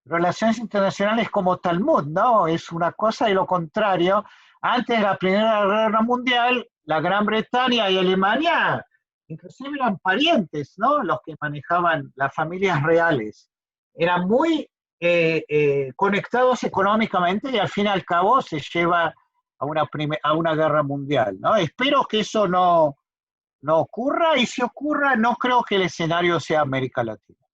relaciones internacionales como Talmud, ¿no? Es una cosa y lo contrario. Antes de la Primera Guerra Mundial, la Gran Bretaña y Alemania inclusive eran parientes, ¿no? Los que manejaban las familias reales. Eran muy conectados económicamente y al fin y al cabo se lleva a una guerra mundial, ¿no? Espero que eso no ocurra, y si ocurra, no creo que el escenario sea América Latina.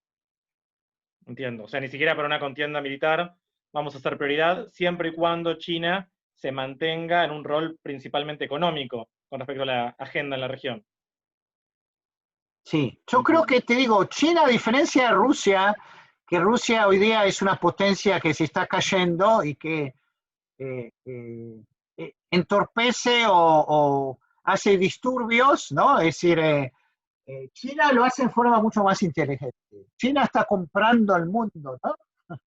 Entiendo, o sea, ni siquiera para una contienda militar vamos a hacer prioridad, siempre y cuando China se mantenga en un rol principalmente económico con respecto a la agenda en la región. Sí, yo creo que, te digo, China, a diferencia de Rusia, que Rusia hoy día es una potencia que se está cayendo y que entorpece o hace disturbios, ¿no? Es decir, China lo hace en forma mucho más inteligente. China está comprando al mundo, ¿no?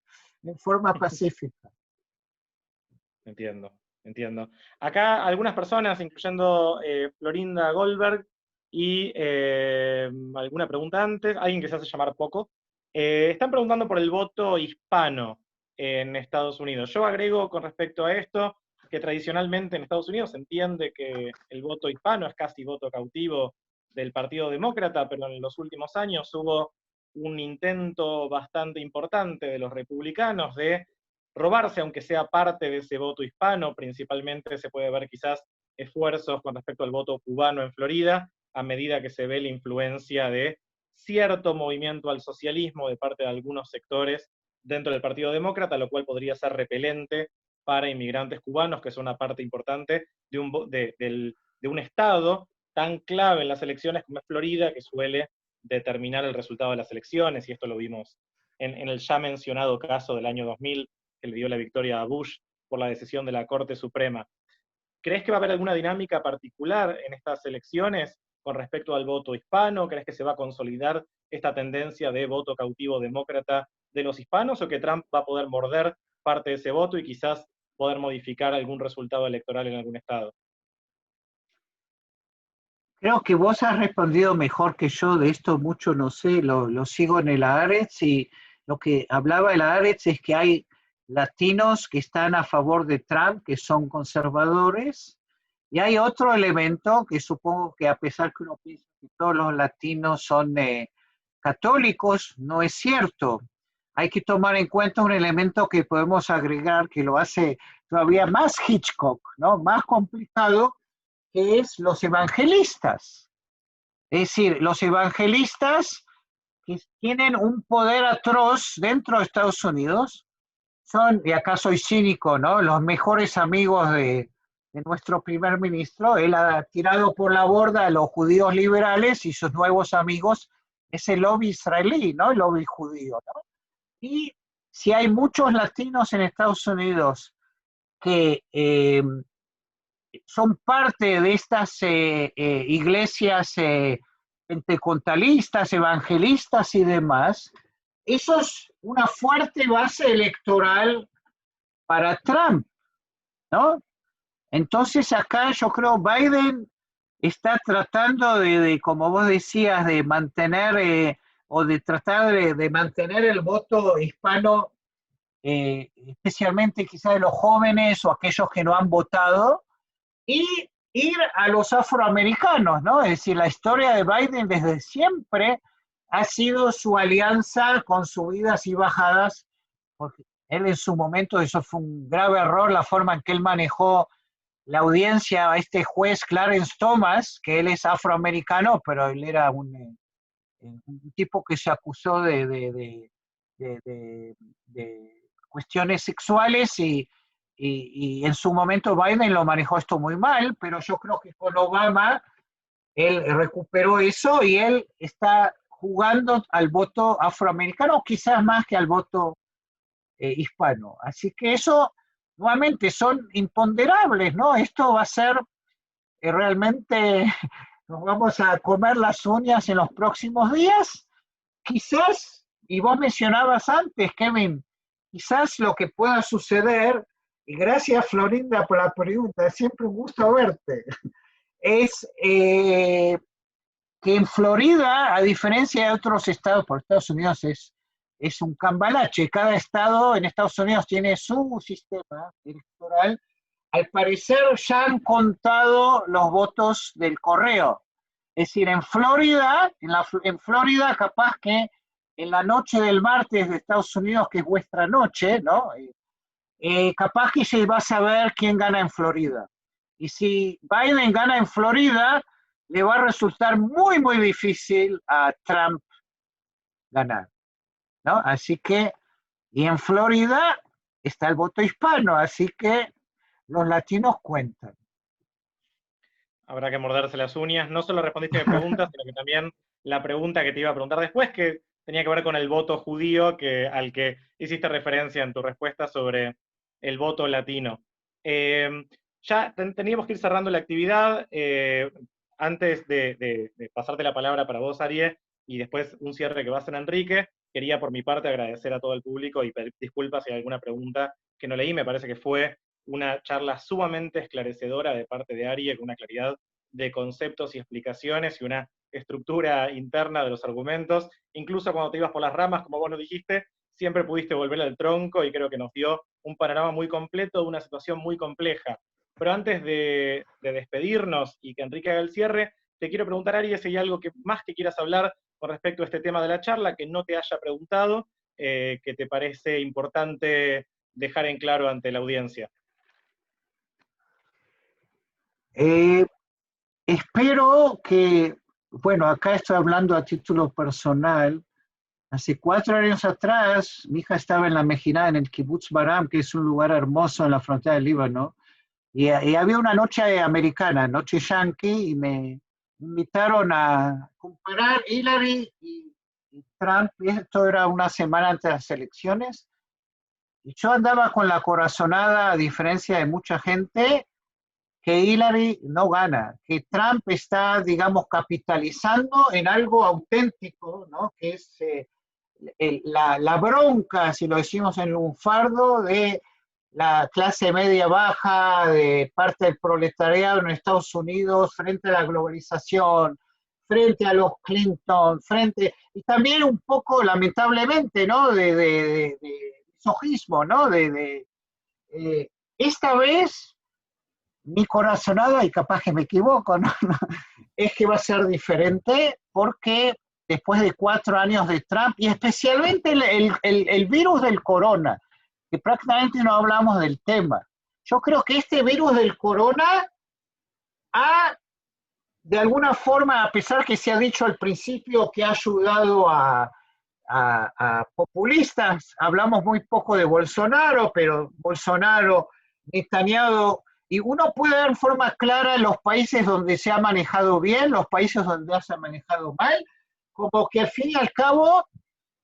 En forma pacífica. Entiendo, entiendo. Acá algunas personas, incluyendo Florinda Goldberg y alguna pregunta antes, alguien que se hace llamar Poco, están preguntando por el voto hispano en Estados Unidos. Yo agrego con respecto a esto que tradicionalmente en Estados Unidos se entiende que el voto hispano es casi voto cautivo del Partido Demócrata, pero en los últimos años hubo un intento bastante importante de los republicanos de robarse, aunque sea parte de ese voto hispano. Principalmente se puede ver quizás esfuerzos con respecto al voto cubano en Florida, a medida que se ve la influencia de cierto movimiento al socialismo de parte de algunos sectores dentro del Partido Demócrata, lo cual podría ser repelente para inmigrantes cubanos, que son una parte importante de un estado tan clave en las elecciones como es Florida, que suele determinar el resultado de las elecciones, y esto lo vimos en el ya mencionado caso del año 2000, que le dio la victoria a Bush por la decisión de la Corte Suprema. ¿Crees que va a haber alguna dinámica particular en estas elecciones con respecto al voto hispano? ¿Crees que se va a consolidar esta tendencia de voto cautivo demócrata de los hispanos, o que Trump va a poder morder parte de ese voto y quizás poder modificar algún resultado electoral en algún estado? Creo que vos has respondido mejor que yo, de esto mucho no sé, lo sigo en el Haaretz, y lo que hablaba el Haaretz es que hay latinos que están a favor de Trump, que son conservadores, y hay otro elemento que supongo que, a pesar que uno piensa que todos los latinos son católicos, no es cierto. Hay que tomar en cuenta un elemento que podemos agregar que lo hace todavía más Hitchcock, ¿no? Más complicado, que es los evangelistas. Es decir, los evangelistas que tienen un poder atroz dentro de Estados Unidos son, y acá soy cínico, ¿no?, los mejores amigos de nuestro primer ministro. Él ha tirado por la borda a los judíos liberales, y sus nuevos amigos es el lobby israelí, ¿no?, el lobby judío, ¿no? Y si hay muchos latinos en Estados Unidos que son parte de estas iglesias pentecostalistas, evangelistas y demás, eso es una fuerte base electoral para Trump, ¿no? Entonces acá yo creo Biden está tratando como vos decías, de mantener o de tratar de mantener el voto hispano, especialmente quizás de los jóvenes o aquellos que no han votado, y ir a los afroamericanos, ¿no? Es decir, la historia de Biden desde siempre ha sido su alianza con subidas y bajadas, porque él en su momento, eso fue un grave error, la forma en que él manejó la audiencia a este juez Clarence Thomas, que él es afroamericano, pero él era un tipo que se acusó de cuestiones sexuales, y en su momento Biden lo manejó esto muy mal, pero yo creo que con Obama él recuperó eso, y él está jugando al voto afroamericano, quizás más que al voto hispano. Así que eso, nuevamente, son imponderables, ¿no? Esto va a ser realmente, nos vamos a comer las uñas en los próximos días. Quizás, y vos mencionabas antes, Kevin, quizás lo que pueda suceder, y gracias Florinda por la pregunta, es siempre un gusto verte, es que en Florida, a diferencia de otros estados, por Estados Unidos es un cambalache, cada estado en Estados Unidos tiene su sistema electoral. Al parecer ya han contado los votos del correo. Es decir, en Florida, en Florida capaz que en la noche del martes de Estados Unidos, que es vuestra noche, ¿no? Capaz que se va a saber quién gana en Florida. Y si Biden gana en Florida, le va a resultar muy, muy difícil a Trump ganar, ¿no? Así que, y en Florida está el voto hispano, así que los latinos cuentan. Habrá que morderse las uñas. No solo respondiste a mi pregunta, sino que también la pregunta que te iba a preguntar después, que tenía que ver con el voto judío, al que hiciste referencia en tu respuesta sobre el voto latino. ya teníamos que ir cerrando la actividad. Antes de pasarte la palabra para vos, Arie, y después un cierre que va a hacer Enrique, quería por mi parte agradecer a todo el público y pedir disculpas si hay alguna pregunta que no leí. Me parece que fue una charla sumamente esclarecedora de parte de Arie, con una claridad de conceptos y explicaciones y una estructura interna de los argumentos. Incluso cuando te ibas por las ramas, como vos lo dijiste, siempre pudiste volver al tronco y creo que nos dio un panorama muy completo de una situación muy compleja. Pero antes de despedirnos y que Enrique haga el cierre, te quiero preguntar, Ari, si hay algo que más que quieras hablar con respecto a este tema de la charla, que no te haya preguntado, que te parece importante dejar en claro ante la audiencia. Espero que, bueno, acá estoy hablando a título personal. Hace 4 años atrás, mi hija estaba en la Mejilá, en el Kibbutz Baram, que es un lugar hermoso en la frontera del Líbano, y había una noche americana, noche yankee, y me invitaron a comparar Hillary y Trump. Y esto era una semana antes de las elecciones, y yo andaba con la corazonada, a diferencia de mucha gente, que Hillary no gana, que Trump está, digamos, capitalizando en algo auténtico, ¿no? Que es la bronca, si lo decimos en lunfardo, de la clase media baja, de parte del proletariado en Estados Unidos frente a la globalización, frente a los Clinton, y también un poco, lamentablemente, ¿no? De misojismo, ¿no? Eh, esta vez mi corazonada, y capaz que me equivoco, ¿no? Es que va a ser diferente porque después de 4 años de Trump, y especialmente el virus del corona, que prácticamente no hablamos del tema, yo creo que este virus del corona ha, de alguna forma, a pesar que se ha dicho al principio que ha ayudado a populistas, hablamos muy poco de Bolsonaro, pero Bolsonaro, Netanyahu, y uno puede ver en forma clara los países donde se ha manejado bien, los países donde se ha manejado mal, como que al fin y al cabo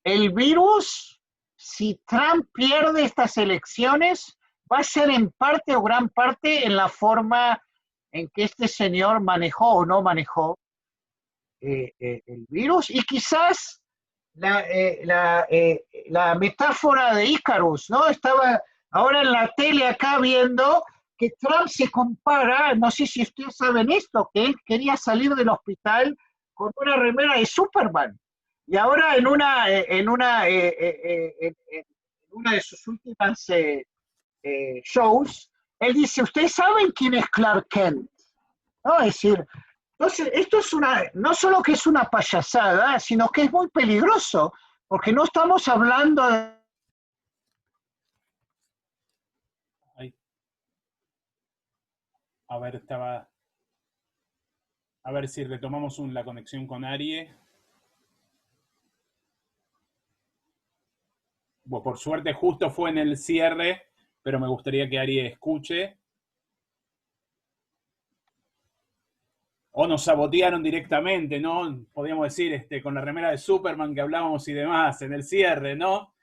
el virus, si Trump pierde estas elecciones, va a ser en parte o gran parte en la forma en que este señor manejó o no manejó el virus, y quizás la metáfora de Icarus, ¿no? Estaba ahora en la tele acá viendo que Trump se compara, no sé si ustedes saben esto, que él quería salir del hospital con una remera de Superman. Y ahora en una de sus últimas shows, él dice, ¿ustedes saben quién es Clark Kent? ¿No? Es decir, entonces, esto es no solo que es una payasada, sino que es muy peligroso, porque no estamos hablando de... Ahí. A ver, a ver si retomamos la conexión con Arie. Bueno, por suerte justo fue en el cierre, pero me gustaría que Arie escuche. O nos sabotearon directamente, ¿no? Podríamos decir, con la remera de Superman que hablábamos y demás en el cierre, ¿no?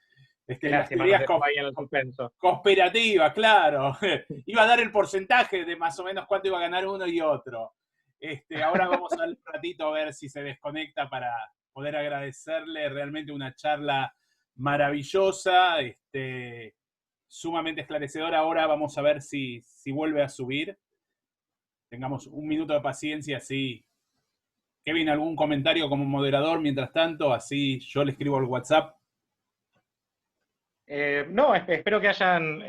Qué Las lástima, teorías nos dejó ahí en el suspenso. conspirativas, claro. Iba a dar el porcentaje de más o menos cuánto iba a ganar uno y otro. Ahora vamos a dar un ratito a ver si se desconecta para poder agradecerle realmente una charla maravillosa, sumamente esclarecedora. Ahora vamos a ver si vuelve a subir. Tengamos un minuto de paciencia, así. Kevin, ¿algún comentario como moderador mientras tanto? Así yo le escribo al WhatsApp. No, espero que hayan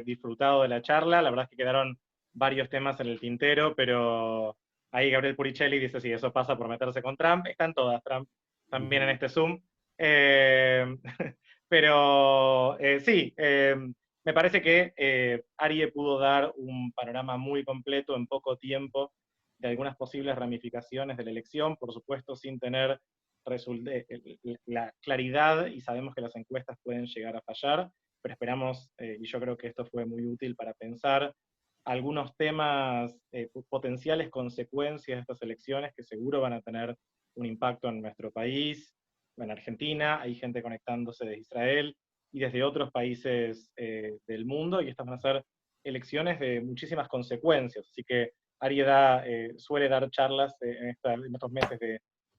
disfrutado de la charla. La verdad es que quedaron varios temas en el tintero, pero ahí Gabriel Puricelli dice, sí, eso pasa por meterse con Trump. Están todas Trump también en este Zoom. Pero sí, me parece que Arie pudo dar un panorama muy completo en poco tiempo de algunas posibles ramificaciones de la elección, por supuesto sin tener la claridad, y sabemos que las encuestas pueden llegar a fallar, pero esperamos, y yo creo que esto fue muy útil para pensar algunos temas, potenciales consecuencias de estas elecciones que seguro van a tener un impacto en nuestro país, en Argentina, hay gente conectándose desde Israel y desde otros países del mundo, y estas van a ser elecciones de muchísimas consecuencias. Así que Ari suele dar charlas en estos meses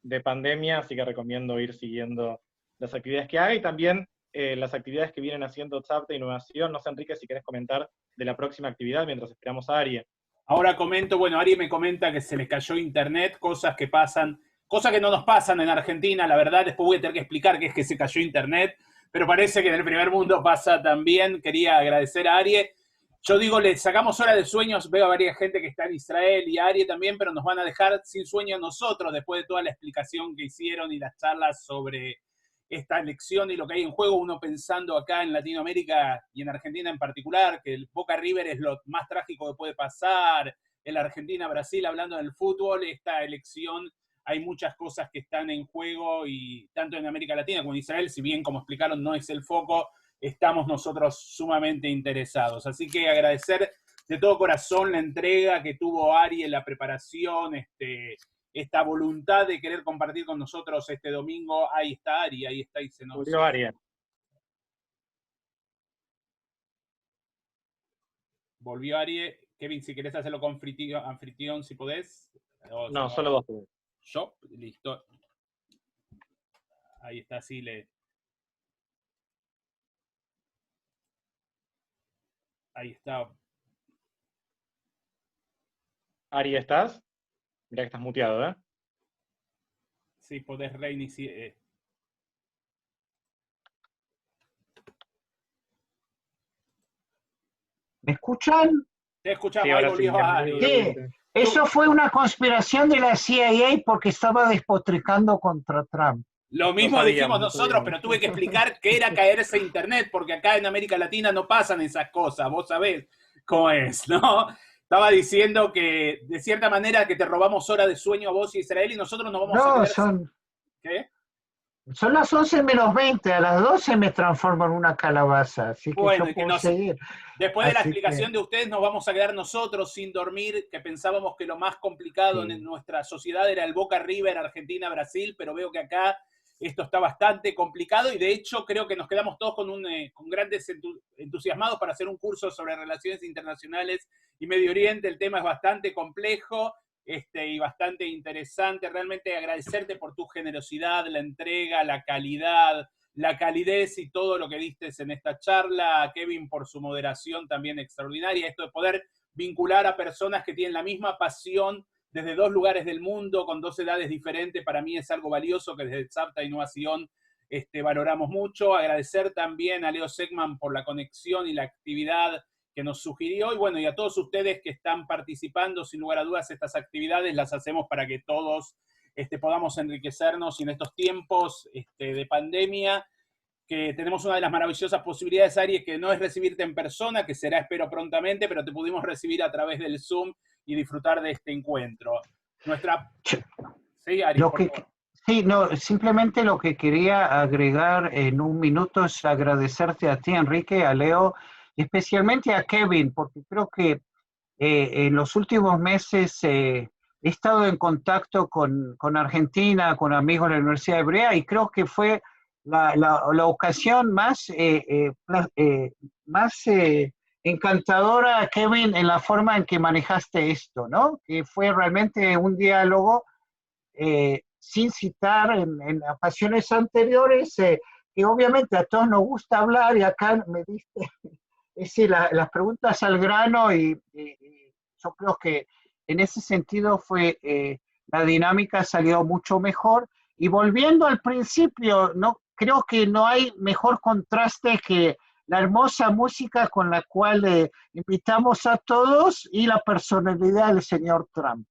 de pandemia, así que recomiendo ir siguiendo las actividades que haga y también las actividades que vienen haciendo Tzavta Innovación. No sé, Enrique, si querés comentar de la próxima actividad mientras esperamos a Ari. Ahora comento, bueno, Ari me comenta que se le cayó internet, cosas que pasan, cosas que no nos pasan en Argentina, la verdad, después voy a tener que explicar qué es que se cayó internet, pero parece que en el primer mundo pasa también. Quería agradecer a Ari. Yo digo, le sacamos horas de sueños, veo a varias gente que está en Israel y a Ari también, pero nos van a dejar sin sueño nosotros después de toda la explicación que hicieron y las charlas sobre esta elección y lo que hay en juego, uno pensando acá en Latinoamérica y en Argentina en particular, que el Boca River es lo más trágico que puede pasar, el Argentina-Brasil hablando del fútbol, esta elección, hay muchas cosas que están en juego y tanto en América Latina como en Israel, si bien como explicaron no es el foco, estamos nosotros sumamente interesados. Así que agradecer de todo corazón la entrega que tuvo Ari en la preparación, esta voluntad de querer compartir con nosotros este domingo. Ahí está Ari, ahí está y se nos... Volvió Ari. Volvió Ari. Kevin, si querés hacerlo con anfitrión, si podés. No, solo vos. Yo, listo. Ahí está, sí, ahí está. Ari, ¿estás? Mirá que estás muteado, ¿eh? Sí, podés reiniciar. ¿Me escuchan? Te escuchamos, Sí, ahí ahora volvió sí. Ari. Sí, eso fue una conspiración de la CIA porque estaba despotricando contra Trump. Lo mismo dijimos nosotros, pero tuve que explicar qué era caerse a internet, porque acá en América Latina no pasan esas cosas, vos sabés cómo es, ¿no? Estaba diciendo que, de cierta manera, que te robamos horas de sueño a vos y a Israel y nosotros nos vamos a quedar... ¿Qué? Son las 11 menos 20, a las 12 me transformo en una calabaza, así que bueno, yo puedo seguir. Después de la explicación de ustedes nos vamos a quedar nosotros sin dormir, que pensábamos que lo más complicado en nuestra sociedad era el Boca River, Argentina, Brasil, pero veo que acá esto está bastante complicado y de hecho creo que nos quedamos todos con grandes entusiasmados para hacer un curso sobre relaciones internacionales y Medio Oriente. El tema es bastante complejo y bastante interesante. Realmente agradecerte por tu generosidad, la entrega, la calidad, la calidez y todo lo que diste en esta charla. A Kevin por su moderación también extraordinaria. Esto de poder vincular a personas que tienen la misma pasión desde dos lugares del mundo, con dos edades diferentes, para mí es algo valioso que desde Tzavta Innovación valoramos mucho. Agradecer también a Leo Segman por la conexión y la actividad que nos sugirió, y bueno, y a todos ustedes que están participando, sin lugar a dudas, estas actividades las hacemos para que todos podamos enriquecernos y en estos tiempos de pandemia, que tenemos una de las maravillosas posibilidades, Ari, que no es recibirte en persona, que será, espero, prontamente, pero te pudimos recibir a través del Zoom y disfrutar de este encuentro. Sí, Ari, por favor. Sí, no, simplemente lo que quería agregar en un minuto es agradecerte a ti, Enrique, a Leo, y especialmente a Kevin, porque creo que en los últimos meses he estado en contacto con Argentina, con amigos de la Universidad Hebrea, y creo que fue la ocasión más encantadora, Kevin, en la forma en que manejaste esto, ¿no? Que fue realmente un diálogo sin citar en ocasiones anteriores, que obviamente a todos nos gusta hablar y acá me diste, es decir, las preguntas al grano y yo creo que en ese sentido la dinámica salió mucho mejor. Y volviendo al principio, no creo que no hay mejor contraste que la hermosa música con la cual invitamos a todos y la personalidad del señor Trump.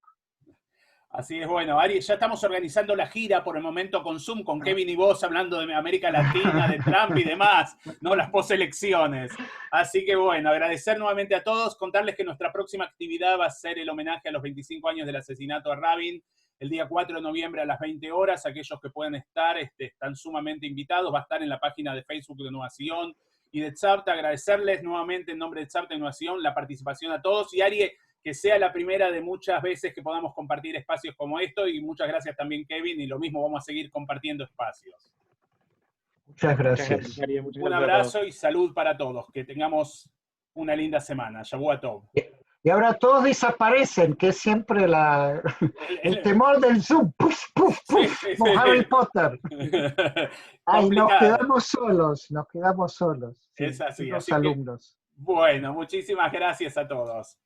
Así es, bueno, Ari, ya estamos organizando la gira por el momento con Zoom, con Kevin y vos hablando de América Latina, de Trump y demás, ¿no? Las poselecciones. Así que bueno, agradecer nuevamente a todos, contarles que nuestra próxima actividad va a ser el homenaje a los 25 años del asesinato a Rabin, el día 4 de noviembre a las 20 horas. Aquellos que pueden estar están sumamente invitados, va a estar en la página de Facebook de Innovación y de Tzavta. Agradecerles nuevamente en nombre de Tzavta Innovación la participación a todos y Ari, que sea la primera de muchas veces que podamos compartir espacios como esto, y muchas gracias también, Kevin, y lo mismo, vamos a seguir compartiendo espacios. Muchas gracias. Un abrazo y salud para todos, que tengamos una linda semana. Shavua Tov. Y ahora todos desaparecen, que es siempre el temor del Zoom. ¡Puf, puf, puf! Sí, sí, Como sí. Harry Potter. Ay, nos Complicado. quedamos solos. Sí, Es así, los así que, alumnos. bueno, muchísimas gracias a todos.